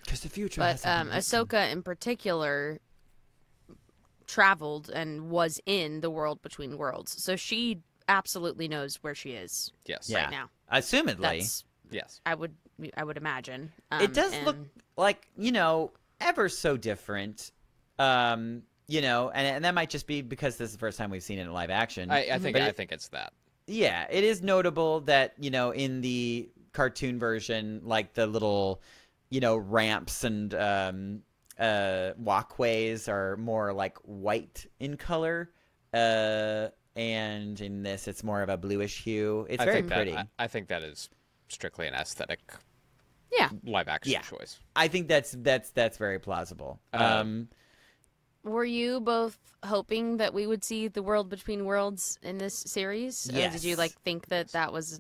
S1: Because the future
S2: But
S1: hasn't been written.
S2: Ahsoka in particular traveled and was in the world between worlds, so she absolutely knows where she is
S3: Yes.
S1: Yeah.
S2: right now.
S1: Assumedly.
S3: Yes.
S2: I would imagine.
S1: It does
S2: and-
S1: look like, ever so different. And that might just be because this is the first time we've seen it in live action.
S3: I think
S1: But
S3: I think it's that.
S1: Yeah, it is notable that, in the cartoon version, like the little, ramps and walkways are more like white in color. And in this, it's more of a bluish hue. It's very pretty.
S3: I think that is strictly an aesthetic live action choice.
S1: I think that's very plausible.
S2: Were you both hoping that we would see the world between worlds in this series? Or did you
S1: Yes.
S2: think that was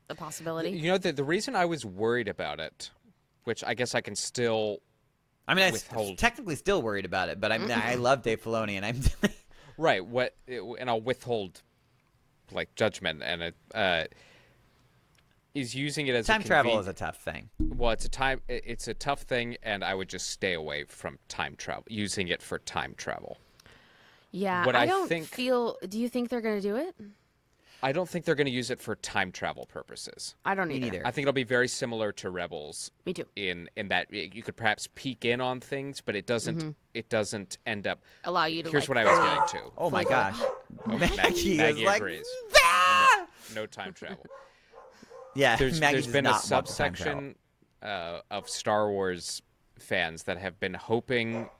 S2: a possibility?
S3: You know, the reason I was worried about it, which I guess I can still
S1: I'm
S3: withhold.
S1: technically still worried about it, but I love Dave Filoni, and I'm
S3: Right, and I'll withhold judgment, and it is using it as
S1: time travel is a tough thing.
S3: Well, it's a tough thing, and I would just stay away from time travel, using it for time travel.
S2: Yeah,
S3: What
S2: I
S3: I
S2: don't
S3: think-
S2: feel. Do you think they're going to do it?
S3: I don't think they're going to use it for time travel purposes.
S2: I don't
S1: Me
S2: either.
S1: neither.
S3: I think it'll be very similar to Rebels.
S2: Me too.
S3: In that you could perhaps peek in on things, but it doesn't. It doesn't end up.
S2: Allow you to.
S3: Here's what I was getting to.
S1: Oh my gosh,
S3: Maggie
S1: is like,
S3: agrees.
S1: "Ah!"
S3: No time travel.
S1: Yeah,
S3: There's
S1: Maggie does
S3: been a
S1: not want the time travel.
S3: subsection of Star Wars fans that have been hoping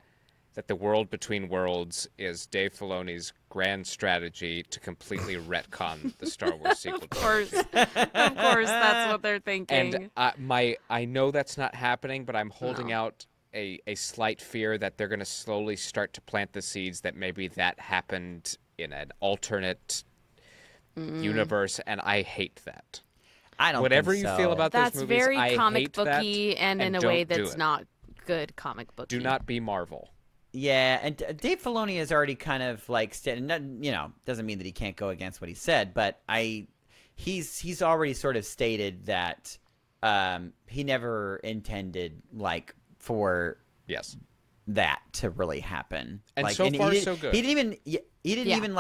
S3: that the world between worlds is Dave Filoni's grand strategy to completely retcon the Star Wars sequel.
S2: Of course, that's what they're thinking.
S3: And I know that's not happening, but I'm holding out a slight fear that they're going to slowly start to plant the seeds that maybe that happened in an alternate universe, and I hate that.
S1: I don't.
S3: Whatever
S1: think
S3: you
S1: so.
S3: feel about
S2: That's
S3: those movies,
S2: very
S3: I
S2: comic
S3: hate that,
S2: booky, and in a way
S3: don't do
S2: that's
S3: it.
S2: not good comic booky.
S3: Do not be Marvel.
S1: Yeah, and Dave Filoni has already kind of doesn't mean that he can't go against what he said, but he's already sort of stated that he never intended for
S3: Yes.
S1: that to really happen.
S3: And so far, so good.
S1: He didn't even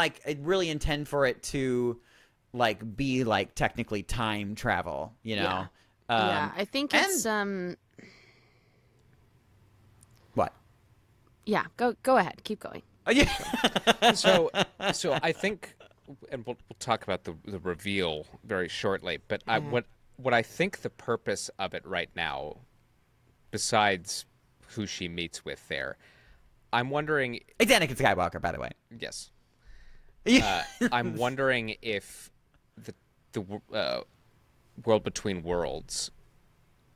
S1: really intend for it to be technically time travel,
S2: Yeah. Yeah, I think it's
S1: what?
S2: Yeah, go ahead, keep going.
S1: Oh, yeah.
S3: So I think, and we'll talk about the reveal very shortly. But what I think the purpose of it right now, besides who she meets with there, I'm wondering.
S1: It's Anakin Skywalker, by the way.
S3: Yes.
S1: Yeah.
S3: I'm wondering if the world between worlds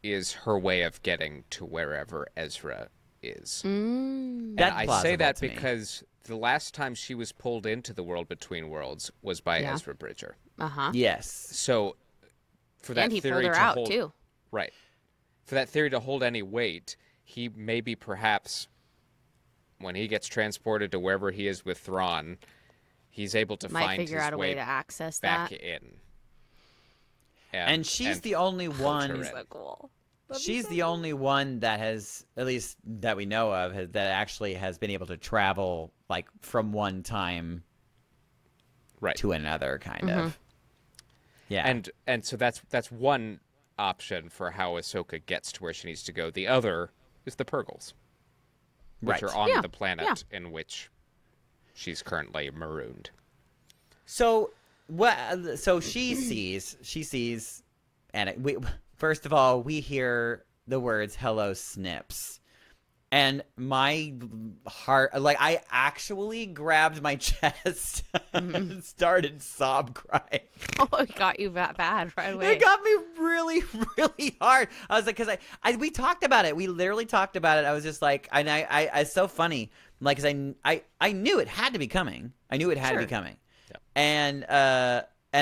S3: is her way of getting to wherever Ezra is. And
S1: That's
S3: I say
S1: plausible
S3: that
S1: to me.
S3: because the last time she was pulled into the world between worlds was by
S2: Yeah.
S3: Ezra Bridger.
S1: Yes.
S3: So for that
S2: And he
S3: theory
S2: pulled her
S3: to
S2: out
S3: hold,
S2: too.
S3: right? For that theory to hold any weight, he maybe perhaps when he gets transported to wherever he is with Thrawn, he's able to
S2: Might
S3: find
S2: figure
S3: his
S2: out a way to access
S3: back
S2: that.
S3: in.
S1: And she's the only one.
S3: her in.
S2: So cool.
S1: She's the only one that has, at least that we know of, that actually has been able to travel from one time
S3: right
S1: to another, kind of. Yeah.
S3: And so that's one option for how Ahsoka gets to where she needs to go. The other is the Purgles, which
S1: Right.
S3: are on
S2: Yeah,
S3: the planet in which she's currently marooned.
S1: So what? So she sees, and first of all, we hear the words "Hello, Snips," And my heart, like, I actually grabbed my chest and started sob crying.
S2: Oh, it got you that bad right away.
S1: It got me really, really hard. I was like, because we talked about it. We literally talked about it. I was just like, and it's so funny, like, because I knew it had to be coming. I knew it had to be coming.
S3: Yep.
S1: And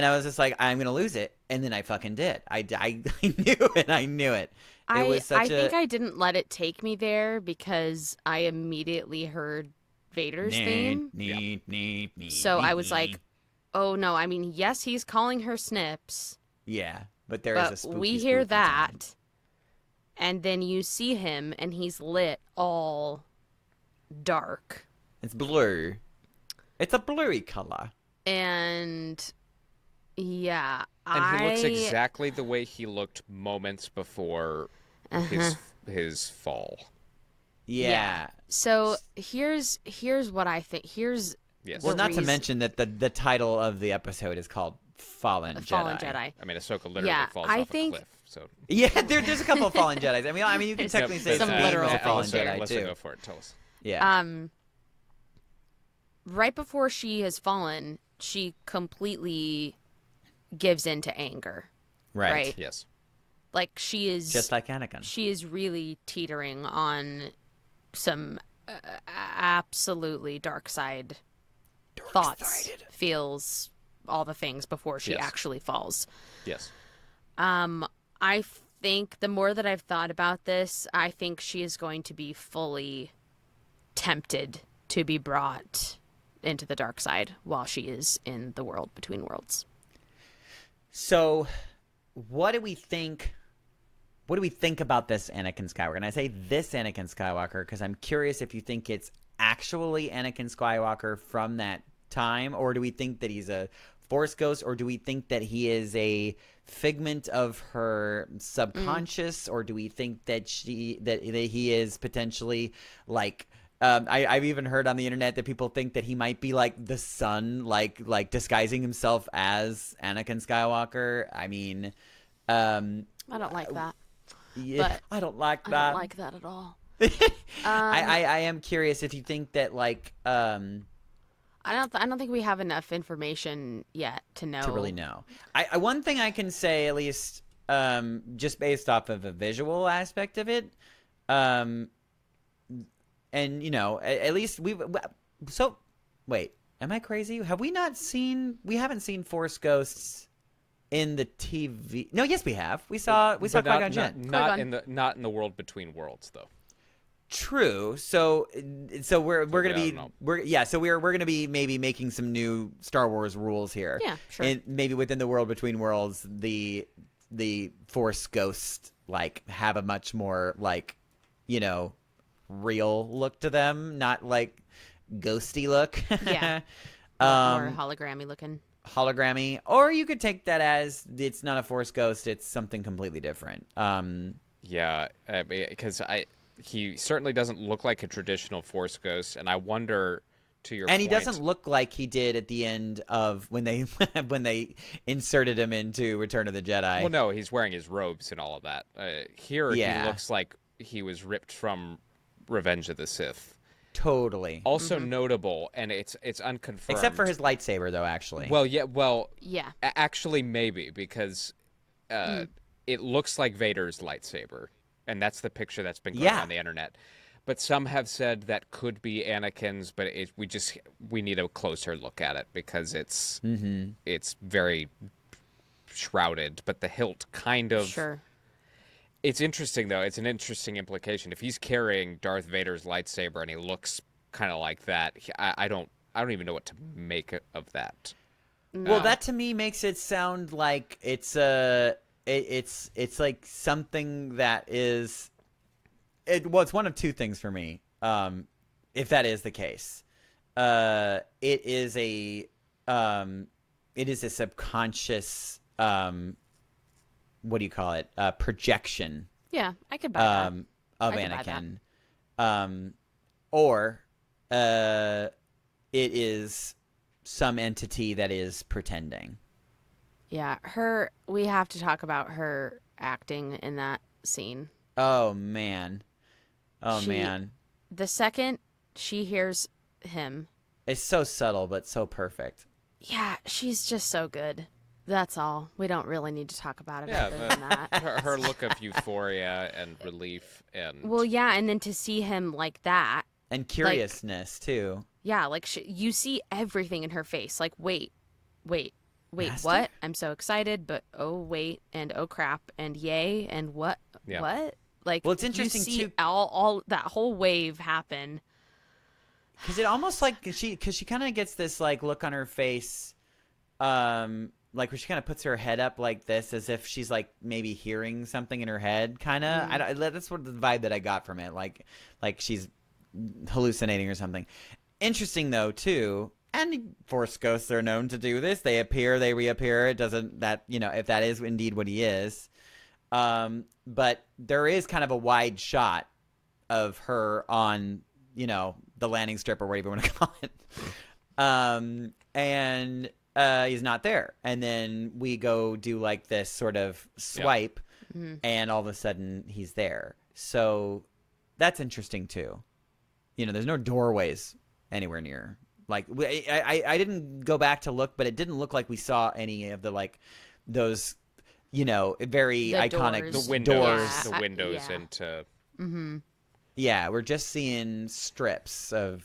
S1: I was just like, I'm gonna lose it, and then I fucking did. I knew it. I knew it.
S2: I think I didn't let it take me there because I immediately heard Vader's theme. So I was like, oh no, I mean, yes, he's calling her Snips.
S1: Yeah, but there is a spooky,
S2: we hear
S1: spooky
S2: that,
S1: time.
S2: and then you see him, and he's lit all dark.
S1: It's blue. It's a bluey color.
S2: And yeah,
S3: and he looks exactly the way he looked moments before his fall.
S1: Yeah.
S2: So here's what I think.
S3: Yes.
S1: Well, not to mention that the title of the episode is called Fallen Jedi.
S3: I mean, Ahsoka literally falls off a cliff. So
S1: yeah, there's a couple of fallen Jedis. I mean, you can technically say
S2: some literal
S1: fallen
S3: Alyssa,
S1: Jedi too.
S3: Go for it. Tell us.
S1: Yeah.
S2: Right before she has fallen, she completely gives in to anger. Right.
S3: Yes.
S2: Like she is
S1: just like Anakin.
S2: She is really teetering on some absolutely dark side thoughts. Feels all the things before she actually falls.
S3: Yes.
S2: I think the more that I've thought about this, I think she is going to be fully tempted to be brought into the dark side while she is in the world between worlds.
S1: So, what do we think? What do we think about this Anakin Skywalker? And I say this Anakin Skywalker because I'm curious if you think it's actually Anakin Skywalker from that time, or do we think that he's a Force ghost, or do we think that he is a figment of her subconscious, or do we think that he is potentially like I've even heard on the internet that people think that he might be like the son, like disguising himself as Anakin Skywalker. I mean, I
S2: don't like that.
S1: Yeah,
S2: but
S1: I don't like that.
S2: I don't like that at all.
S1: I am curious if you think that like
S2: I don't think we have enough information yet to know.
S1: To really know. One thing I can say, at least just based off of a visual aspect of it, and you know, at least wait, am I crazy? We haven't seen Force ghosts in the TV. No, yes we have. We saw Qui-Gon Jinn.
S3: Not in the world between worlds though.
S1: True. So we're gonna be we're gonna be maybe making some new Star Wars rules here.
S2: Yeah, sure.
S1: And maybe within the world between worlds, the Force ghosts like have a much more like, you know, real look to them, not like ghosty look.
S2: Yeah. More hologrammy looking.
S1: Hologrammy, or you could take that as it's not a Force ghost; it's something completely different.
S3: Yeah, because he certainly doesn't look like a traditional Force ghost, and I wonder, to your point...
S1: And he doesn't look like he did at the end of when they inserted him into Return of the Jedi.
S3: Well, no, he's wearing his robes and all of that. Here, he looks like he was ripped from Revenge of the Sith.
S1: Totally.
S3: Also notable, and it's unconfirmed.
S1: Except for his lightsaber, though, actually.
S3: Well, yeah. Actually, maybe, because it looks like Vader's lightsaber. And that's the picture that's been going on the internet. But some have said that could be Anakin's, but we need a closer look at it because it's very shrouded. But the hilt kind of...
S2: Sure.
S3: It's interesting, though. It's an interesting implication. If he's carrying Darth Vader's lightsaber and he looks kind of like that, I don't even know what to make of that.
S2: No.
S1: Well, that to me makes it sound like it's it's like something that is it's one of two things for me, if that is the case. It is a subconscious what do you call it, projection,
S2: yeah, I could buy that.
S1: Of Anakin, or it is some entity that is pretending.
S2: Yeah, we have to talk about her acting in that scene.
S1: Oh, man.
S2: the second she hears him,
S1: it's so subtle but so perfect.
S2: Yeah, she's just so good. That's all. We don't really need to talk about it other than that.
S3: Her look of euphoria and relief and...
S2: Well, yeah, and then to see him like that.
S1: And curiousness, too.
S2: Yeah, like, you see everything in her face. Like, wait,
S1: Master?
S2: what? I'm so excited, but oh, wait, and oh, crap, and yay, and what?
S3: Yeah.
S2: What? Like,
S1: well, it's interesting,
S2: you see
S1: too.
S2: all that whole wave happen.
S1: Because it almost like, she kind of gets this, like, look on her face, like where she kind of puts her head up like this, as if she's like maybe hearing something in her head, kind of. That's what the vibe that I got from it, like she's hallucinating or something. Interesting though too, and Force ghosts are known to do this. They appear, they reappear. It doesn't that if that is indeed what he is, but there is kind of a wide shot of her on the landing strip or whatever you want to call it, and. He's not there. And then we go do like this sort of swipe, and all of a sudden he's there. So that's interesting too. There's no doorways anywhere near. Like I didn't go back to look, but it didn't look like we saw any of the like those, very iconic
S2: doors.
S3: The windows,
S1: doors.
S3: the windows into.
S2: Mm-hmm.
S1: Yeah, we're just seeing strips of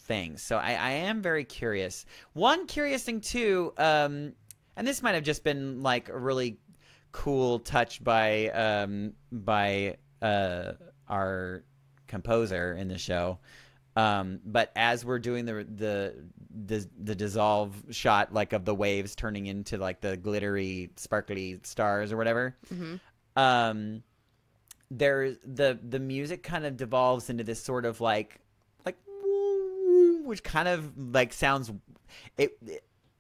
S1: things. So I am very curious. One curious thing too, and this might have just been like a really cool touch by our composer in the show. But as we're doing the dissolve shot, like of the waves turning into like the glittery, sparkly stars or whatever.
S2: Mm-hmm.
S1: There's the music kind of devolves into this sort of like which kind of like sounds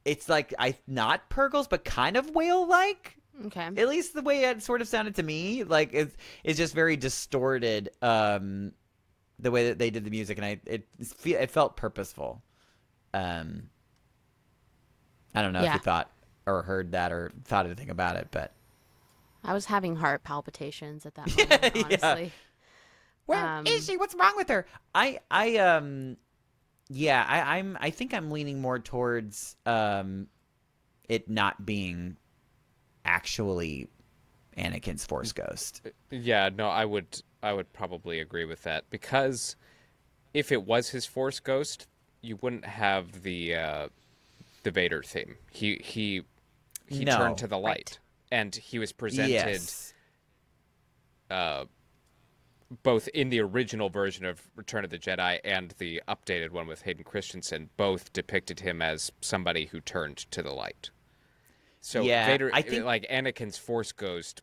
S1: it's like not Purgles but kind of whale like.
S2: Okay.
S1: At least the way it sort of sounded to me, like it's just very distorted, the way that they did the music, and it felt purposeful. I don't know if you thought or heard that or thought anything about it, but
S2: I was having heart palpitations at that moment, honestly.
S1: Where is she? What's wrong with her? I think I'm leaning more towards it not being actually Anakin's Force ghost.
S3: Yeah, no, I would probably agree with that, because if it was his Force ghost, you wouldn't have the Vader theme. He turned to the light.
S2: Right.
S3: And he was presented both in the original version of Return of the Jedi and the updated one with Hayden Christensen, both depicted him as somebody who turned to the light. So Vader, I think, like Anakin's Force ghost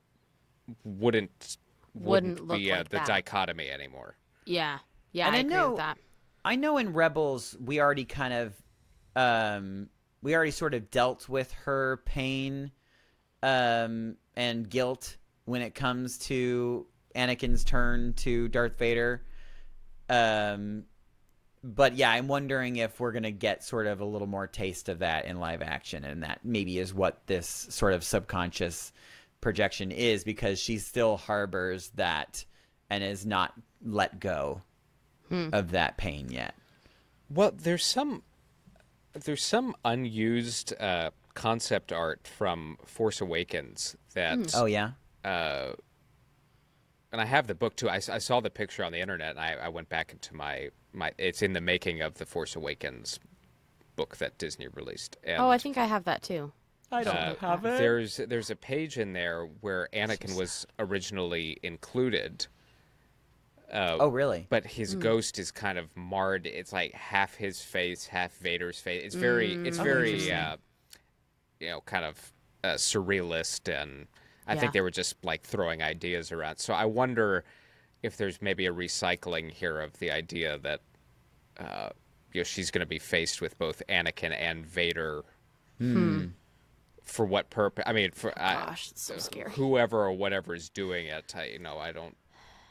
S3: wouldn't be
S2: like
S3: the dichotomy anymore.
S2: Yeah,
S1: and
S2: I agree with that.
S1: I know in Rebels we already kind of we already sort of dealt with her pain and guilt when it comes to Anakin's turn to Darth Vader. But yeah, I'm wondering if we're going to get sort of a little more taste of that in live action, and that maybe is what this sort of subconscious projection is, because she still harbors that and is not let go of that pain yet.
S3: Well, there's some unused concept art from Force Awakens that and I have the book too. I saw the picture on the internet, and I went back into my it's in the making of the Force Awakens book that Disney released. And,
S2: I think I have that too.
S1: I don't have it.
S3: There's a page in there where Anakin was originally included.
S1: Oh, really?
S3: But his ghost is kind of marred. It's like half his face, half Vader's face. It's very, kind of surrealist, and I think they were just like throwing ideas around. So I wonder if there's maybe a recycling here of the idea that she's going to be faced with both Anakin and Vader. For what purpose? I mean, for
S2: gosh, it's so scary.
S3: Whoever or whatever is doing it, I don't.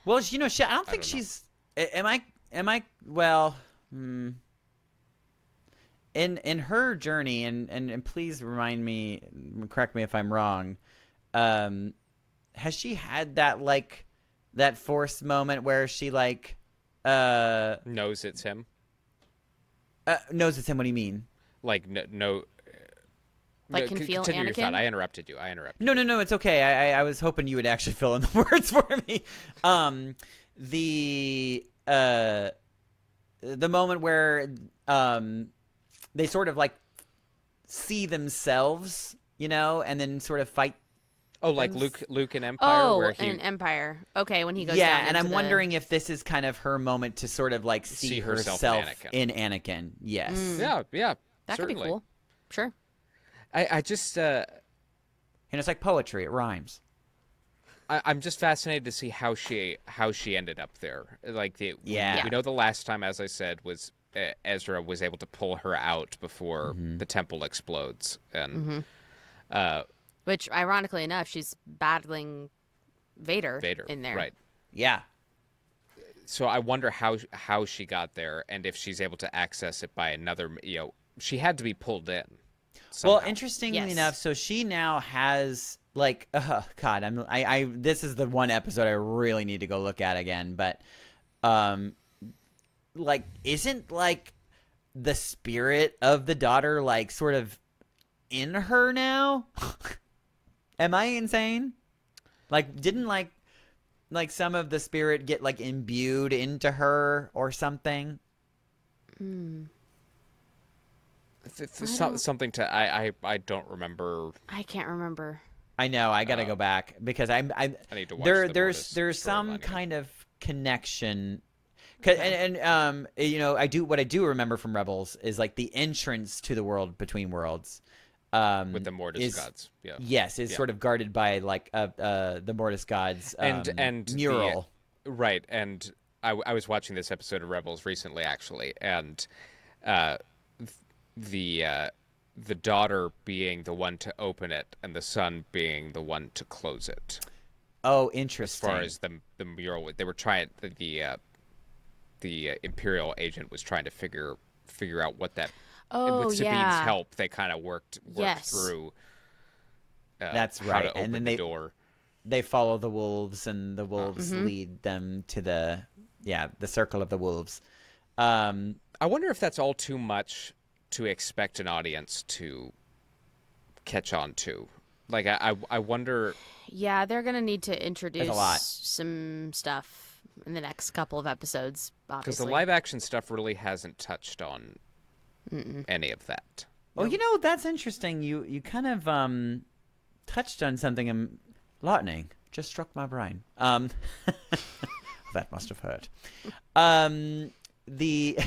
S1: Well, I don't think she's. Am I? Well, in her journey, and please correct me if I'm wrong. Has she had that Force moment where she
S3: knows it's him.
S1: Knows it's him. What do you mean?
S3: Like no.
S2: Like can feel
S3: continue your thought.
S2: Anakin?
S3: I interrupted you.
S1: No, it's okay. I was hoping you would actually fill in the words for me. The moment where they sort of like see themselves, and then sort of fight.
S3: Oh, like Luke in Empire?
S2: Oh,
S3: where he...
S2: in Empire. Okay, when he goes
S1: yeah,
S2: down
S1: and I'm
S2: into
S1: wondering if this is kind of her moment to sort of like see herself in Anakin. Yes.
S3: Yeah.
S2: That
S3: certainly.
S2: could be cool. Sure.
S3: I just...
S1: And it's like poetry. It rhymes.
S3: I'm just fascinated to see how she ended up there. Like we know the last time, as I said, was Ezra was able to pull her out before the temple explodes, and
S2: which, ironically enough, she's battling Vader in there.
S3: Right?
S1: Yeah.
S3: So I wonder how she got there, and if she's able to access it by another. She had to be pulled in. Somehow.
S1: Well, interestingly enough, so she now has like, God, this is the one episode I really need to go look at again, but, like, isn't like the spirit of the daughter like sort of in her now? Am I insane? Like, didn't like some of the spirit get like imbued into her or something?
S3: Something to I don't remember.
S2: I can't remember.
S1: I know. I got to go back because I
S3: need to watch
S1: there's some kind of connection. And what I do remember from Rebels is like the entrance to the world between worlds.
S3: With the Mortis gods, yeah.
S1: Yes, is sort of guarded by like the Mortis gods
S3: and
S1: mural.
S3: Right, and I was watching this episode of Rebels recently, actually, and the daughter being the one to open it, and the son being the one to close it.
S1: Oh, interesting.
S3: As far as the mural, they were trying the Imperial agent was trying to figure out what that.
S2: Oh,
S3: with Sabine's help, they kind of worked through.
S1: That's
S3: how
S1: right,
S3: to open
S1: and then
S3: the door.
S1: They follow the wolves, and the wolves lead them to the circle of the wolves.
S3: I wonder if that's all too much to expect an audience to catch on to. Like, I wonder.
S2: Yeah, they're gonna need to introduce
S1: a lot.
S2: some stuff in the next couple of episodes, obviously.
S3: Because the live action stuff really hasn't touched on any of that.
S1: Oh, that's interesting. You kind of touched on something lightning just struck my brain. That must have hurt. The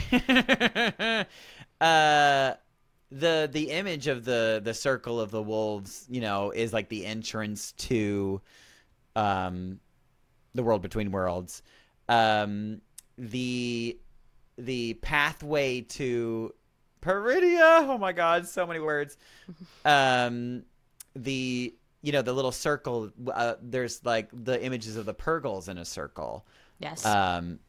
S1: the image of the circle of the wolves, is like the entrance to the world between worlds. The pathway to Peridia. Oh my God, so many words. The little circle. There's like the images of the Purgles in a circle.
S2: Yes.
S1: I'm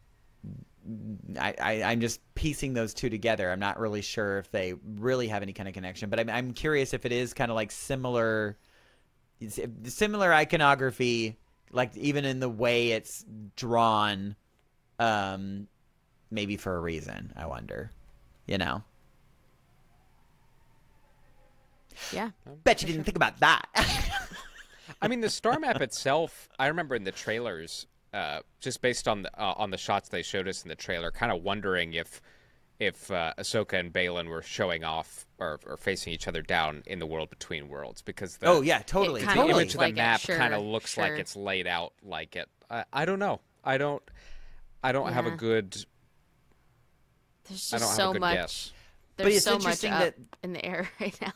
S1: just piecing those two together. I'm not really sure if they really have any kind of connection, but I'm curious if it is kind of like similar iconography, like even in the way it's drawn, maybe for a reason. I wonder,
S2: Yeah.
S1: Bet you didn't think about that.
S3: I mean, the star map itself, I remember in the trailers, just based on the shots they showed us in the trailer, kind of wondering if Ahsoka and Baylan were showing off or facing each other down in the world between worlds, because
S1: totally.
S3: The image of the map kind of looks
S2: sure.
S3: like it's laid out like it. I don't know. I don't have a good.
S2: There's
S3: I don't
S2: just
S3: have
S2: so
S3: a good
S2: much.
S3: guess.
S2: There's
S1: But it's
S2: so much
S1: interesting
S2: up
S1: that
S2: in the air right now.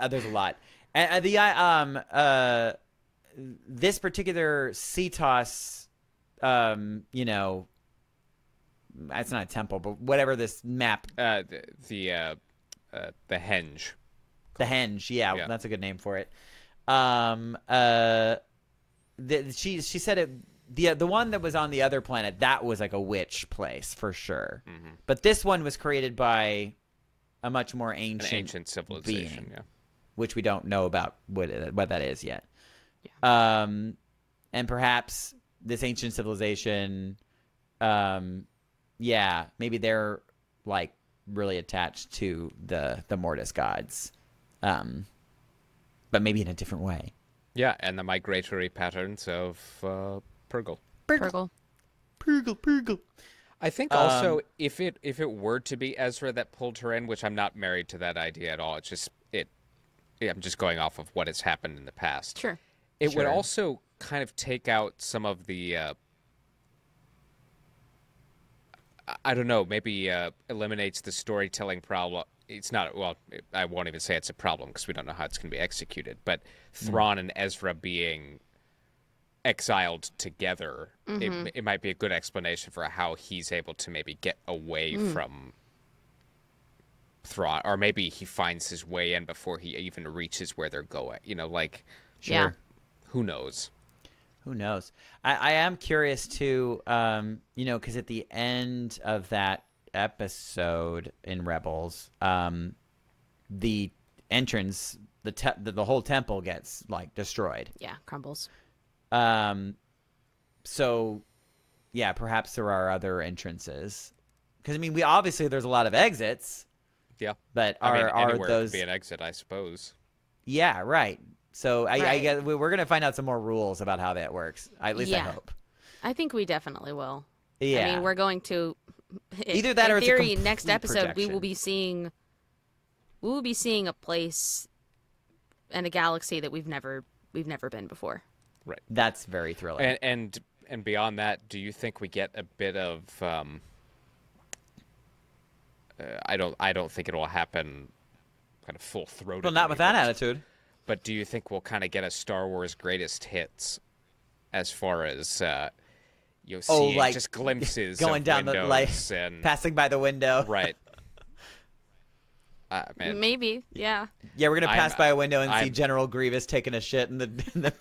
S1: there's a lot. And this particular CETOS, it's not a temple, but whatever this map.
S3: The henge.
S1: The henge, yeah, that's a good name for it. She said it. The one that was on the other planet, that was like a witch place for sure. Mm-hmm. But this one was created by a much more ancient
S3: civilization,
S1: being, which we don't know about what that is yet.
S2: Yeah.
S1: And perhaps this ancient civilization maybe they're like really attached to the Mortis gods, but maybe in a different way.
S3: Yeah, and the migratory patterns of Purgle.
S1: Purgle.
S3: I think also if it were to be Ezra that pulled her in, which I'm not married to that idea at all. It's just I'm just going off of what has happened in the past.
S2: Sure.
S3: It would also kind of take out some of the I don't know, maybe eliminates the storytelling problem. It's not, well, I won't even say it's a problem because we don't know how it's going to be executed, but Thrawn and Ezra being exiled together, it might be a good explanation for how he's able to maybe get away from Thrawn, or maybe he finds his way in before he even reaches where they're going. You know, like, who knows?
S1: Who knows? I am curious too, because at the end of that episode in Rebels, the entrance, the whole temple gets like destroyed.
S2: Yeah, crumbles.
S1: So, yeah, perhaps there are other entrances. Because I mean, there's a lot of exits.
S3: Yeah,
S1: but
S3: anywhere
S1: are those
S3: could be an exit, I suppose.
S1: Yeah, right. So I guess we're gonna find out some more rules about how that works. At least I hope.
S2: I think we definitely will.
S1: Yeah.
S2: I mean, we're going to
S1: either that or
S2: in
S1: it's
S2: theory,
S1: a
S2: next episode
S1: projection.
S2: we will be seeing a place and a galaxy that we've never been before.
S3: Right.
S1: That's very thrilling.
S3: And beyond that, do you think we get a bit of I don't think it'll happen kind of full-throatedly.
S1: Well, not with that attitude.
S3: But do you think we'll kind of get a Star Wars greatest hits as far as you'll see
S1: like
S3: just glimpses
S1: going
S3: of
S1: down the
S3: windows and
S1: passing by the window?
S3: Right. Man.
S2: Maybe, yeah.
S1: Yeah, we're gonna pass by a window and see General Grievous taking a shit in the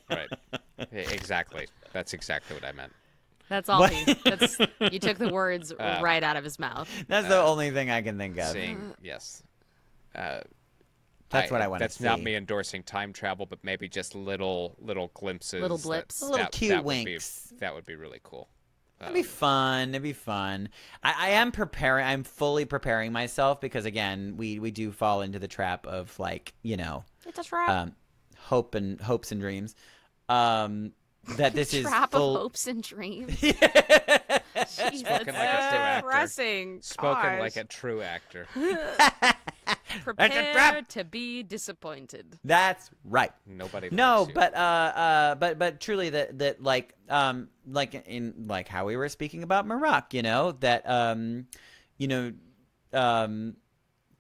S3: Right. Exactly. That's exactly what I meant.
S2: That's all. You took the words right out of his mouth.
S1: That's the only thing I can think of.
S3: Yes.
S1: That's what I want to see.
S3: That's not me endorsing time travel, but maybe just little glimpses,
S2: little blips,
S1: little cute winks.
S3: That would be really cool.
S1: It'd be fun. It'd be fun. I am preparing. I'm fully preparing myself because again, we do fall into the trap of like
S2: it's a trap.
S1: Hopes and dreams. That this is
S2: trap
S1: full...
S2: of hopes and dreams.
S3: Spoken like a true actor.
S2: Pressing.
S3: Spoken like a true actor.
S2: Prepare to be disappointed.
S1: That's right.
S3: Nobody.
S1: No, but truly that like in like how we were speaking about Marak, that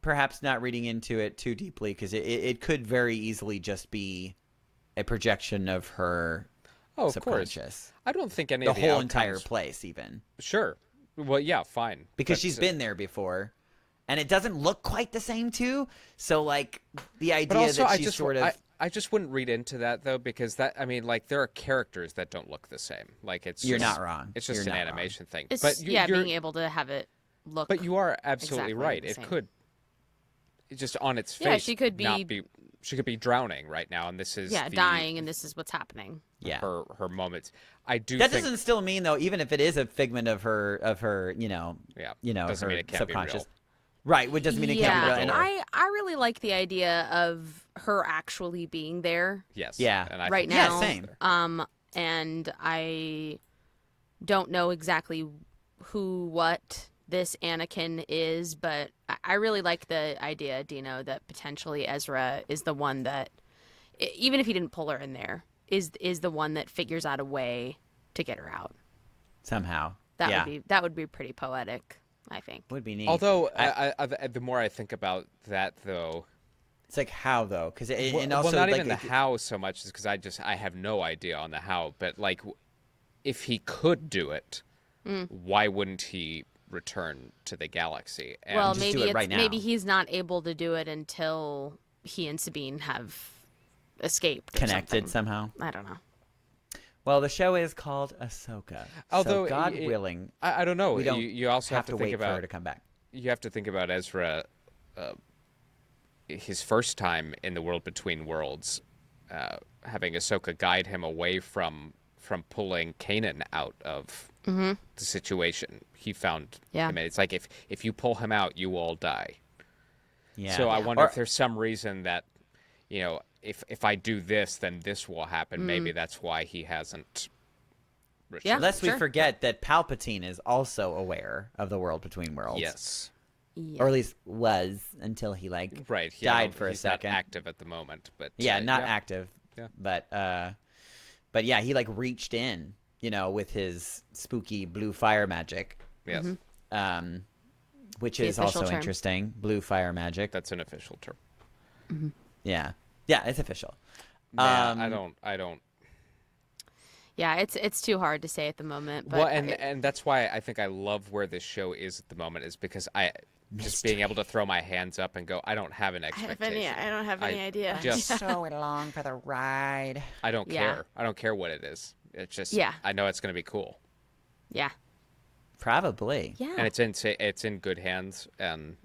S1: perhaps not reading into it too deeply because it could very easily just be a projection of her subconscious.
S3: Of course. I don't think any
S1: the
S3: of the
S1: whole
S3: outcomes...
S1: entire place even.
S3: Sure. Well, yeah, fine.
S1: Because she's been there before. And it doesn't look quite the same, too. So, like, the idea
S3: also,
S1: that she's sort of...
S3: I just wouldn't read into that, though, because that... I mean, like, there are characters that don't look the same. Like, it's
S1: You're
S3: just,
S1: not wrong.
S3: It's just an animation thing.
S2: It's,
S3: but
S2: you're being able to have it look
S3: But you are absolutely
S2: exactly
S3: right.
S2: the
S3: It
S2: same.
S3: could... It's just on its face.
S2: Yeah, she could
S3: She could be drowning right now, and this is
S2: dying, and this is what's happening.
S1: Yeah.
S3: Her moments. I do.
S1: That
S3: think...
S1: doesn't still mean though, even if it is a figment of her,
S3: doesn't
S1: her
S3: mean it can't
S1: subconscious.
S3: be real.
S1: Right, which doesn't mean it can't be real.
S2: And
S1: And
S2: I really like the idea of her actually being there.
S3: Yes.
S1: Yeah.
S3: And I
S2: right
S3: think
S2: now.
S1: Yeah, same.
S2: And I don't know exactly what this Anakin is, but I really like the idea, Dino, that potentially Ezra is the one that, even if he didn't pull her in there, is the one that figures out a way to get her out.
S1: somehow.
S2: That would be pretty poetic, I think.
S1: Would be neat.
S3: Although, the more I think about that, though,
S1: it's like how though, because and
S3: well,
S1: also
S3: not
S1: like,
S3: even the how so much, is because I have no idea on the how. But like, if he could do it, why wouldn't he return to the galaxy? And
S2: Well,
S1: just
S2: maybe
S1: do it right now.
S2: maybe he's not able to do it until he and Sabine have escaped, or
S1: connected
S2: something.
S1: somehow.
S2: I don't know.
S1: Well, the show is called Ahsoka.
S3: Although,
S1: so God willing,
S3: I don't know.
S1: we don't
S3: You also have to think
S1: wait
S3: about
S1: for her to come back.
S3: You have to think about Ezra, his first time in the world between worlds, having Ahsoka guide him away from pulling Kanan out of the situation. He found him. It's like if you pull him out, you all die.
S1: Yeah.
S3: So I wonder if there's some reason that, if I do this, then this will happen. Maybe that's why he hasn't.
S2: Yeah,
S1: lest we forget that Palpatine is also aware of the world between worlds.
S3: Yes.
S2: Yeah.
S1: Or at least was until he died for a second.
S3: Not active at the moment, but
S1: not active.
S3: Yeah.
S1: But yeah, he reached in, with his spooky blue fire magic.
S3: Yes.
S1: Which
S2: The
S1: is
S2: official
S1: also
S2: term.
S1: interesting. Blue fire magic.
S3: That's an official term.
S2: Mm-hmm.
S1: Yeah. Yeah, it's official.
S3: Yeah, I don't.
S2: Yeah, it's too hard to say at the moment. But
S3: Well, and that's why I think I love where this show is at the moment, is because just being able to throw my hands up and go, I don't have an expectation.
S2: I don't have any idea.
S3: Just
S1: so along for the ride.
S3: I don't
S2: Yeah.
S3: care. I don't care what it is. It's just I know it's going to be cool.
S2: Yeah.
S1: Probably.
S2: Yeah.
S3: And it's in good hands. And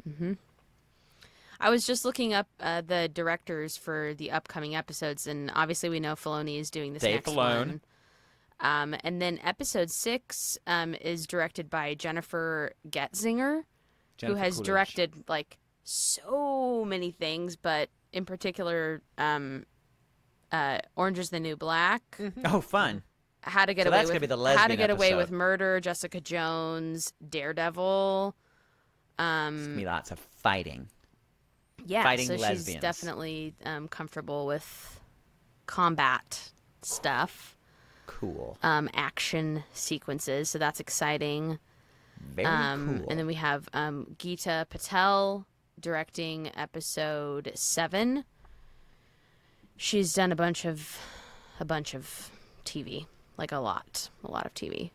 S2: I was just looking up the directors for the upcoming episodes, and obviously we know Filoni is doing this
S1: Dave
S2: next
S1: Filoni.
S2: one. And then episode 6 is directed by Jennifer Getzinger, who has
S1: Coolidge.
S2: directed so many things, but in particular, Orange is the New Black,
S1: Oh, fun.
S2: How to Get
S1: So
S2: Away
S1: that's
S2: with
S1: gonna be the
S2: How to
S1: lesbian
S2: Get Away
S1: episode.
S2: with Murder, Jessica Jones, Daredevil.
S1: It's gonna be lots of fighting.
S2: Yeah,
S1: Fighting
S2: so
S1: lesbians.
S2: she's definitely comfortable with combat stuff,
S1: Cool.
S2: action sequences. So that's exciting.
S1: Very cool.
S2: And then we have Geeta Patel directing episode 7. She's done a bunch of TV, a lot of TV.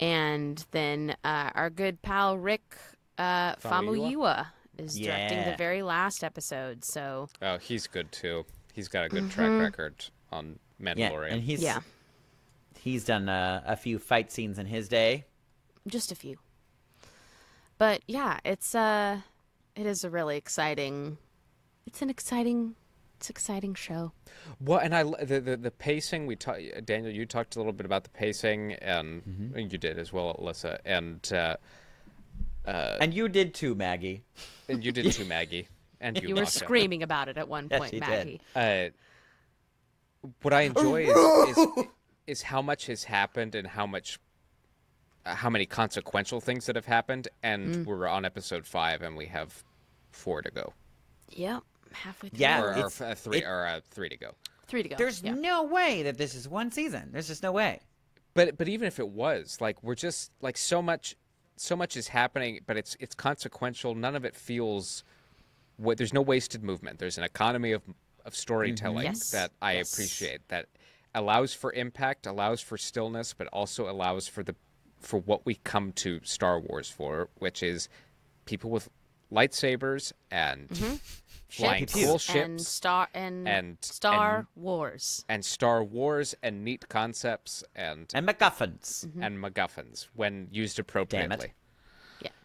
S2: And then our good pal Rick Famuyiwa is directing the very last episode. So
S3: he's good too. He's got a good track record on Mandalorian.
S1: And he's done a few fight scenes in his day.
S2: just a few. But yeah, it is a really exciting. It's an exciting show.
S3: Well, and the pacing Daniel, you talked a little bit about the pacing, and you did as well, Alyssa,
S1: and you did too, Maggie.
S3: And you did too, Maggie. And
S2: You were screaming about it at one point,
S1: you
S2: Maggie.
S1: did.
S3: What I enjoy is how much has happened and how many consequential things that have happened, and we're on episode 5 and we have 4 to go.
S2: Yep, halfway through.
S1: Yeah,
S3: Or 3 to go.
S2: 3 to go.
S1: There's no way that this is one season. There's just no way.
S3: But even if it was, we're just so much is happening, but it's consequential. None of it feels there's no wasted movement. There's an economy of storytelling that I appreciate, that allows for impact, allows for stillness, but also allows for what we come to Star Wars for, which is people with lightsabers and flying cool ships
S2: and Star Wars
S3: and Star Wars and neat concepts and
S1: MacGuffins.
S3: and MacGuffins when used appropriately.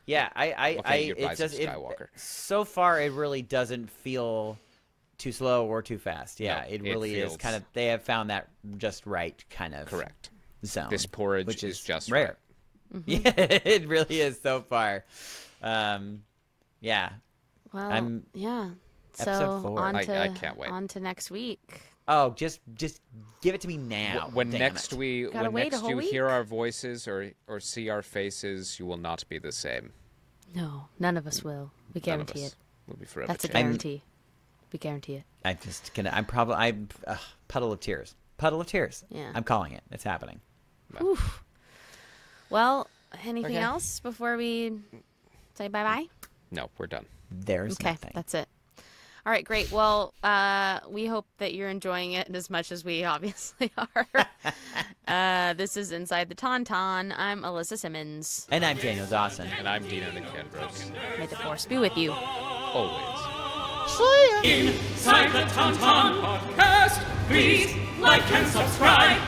S1: Yeah,
S3: Skywalker.
S1: So far, it really doesn't feel too slow or too fast. Yeah,
S3: No,
S1: it really is kind of. They have found that just right kind of
S3: Correct.
S1: zone.
S3: This porridge
S1: which
S3: is just
S1: rare.
S3: right.
S1: Yeah, it really is so far. Yeah.
S2: Well, yeah. So
S1: Episode 4.
S2: on to
S3: I can't wait.
S2: On to next week.
S1: Oh, just give it to me now.
S3: When
S1: damn
S3: next
S1: it.
S3: you hear our voices or see our faces, you will not be the same.
S2: No, none of us will. We
S3: None of
S2: guarantee
S3: us
S2: it.
S3: will be forever
S2: That's a
S3: changed.
S2: guarantee. We guarantee it.
S1: I'm puddle of tears. Puddle of tears.
S2: Yeah.
S1: I'm calling it. It's happening.
S2: Oof. Well, anything
S3: Okay.
S2: else before we say bye-bye?
S3: No, we're done.
S1: There's
S2: Okay,
S1: nothing.
S2: that's it. All right, great. Well, we hope that you're enjoying it as much as we obviously are. This is Inside the Tauntaun. I'm Alyssa Simmons.
S1: And I'm Daniel Dawson.
S3: And I'm Dino Nicandros.
S2: May the Force be with you.
S3: Always.
S7: Inside the Tauntaun podcast. Please like and subscribe.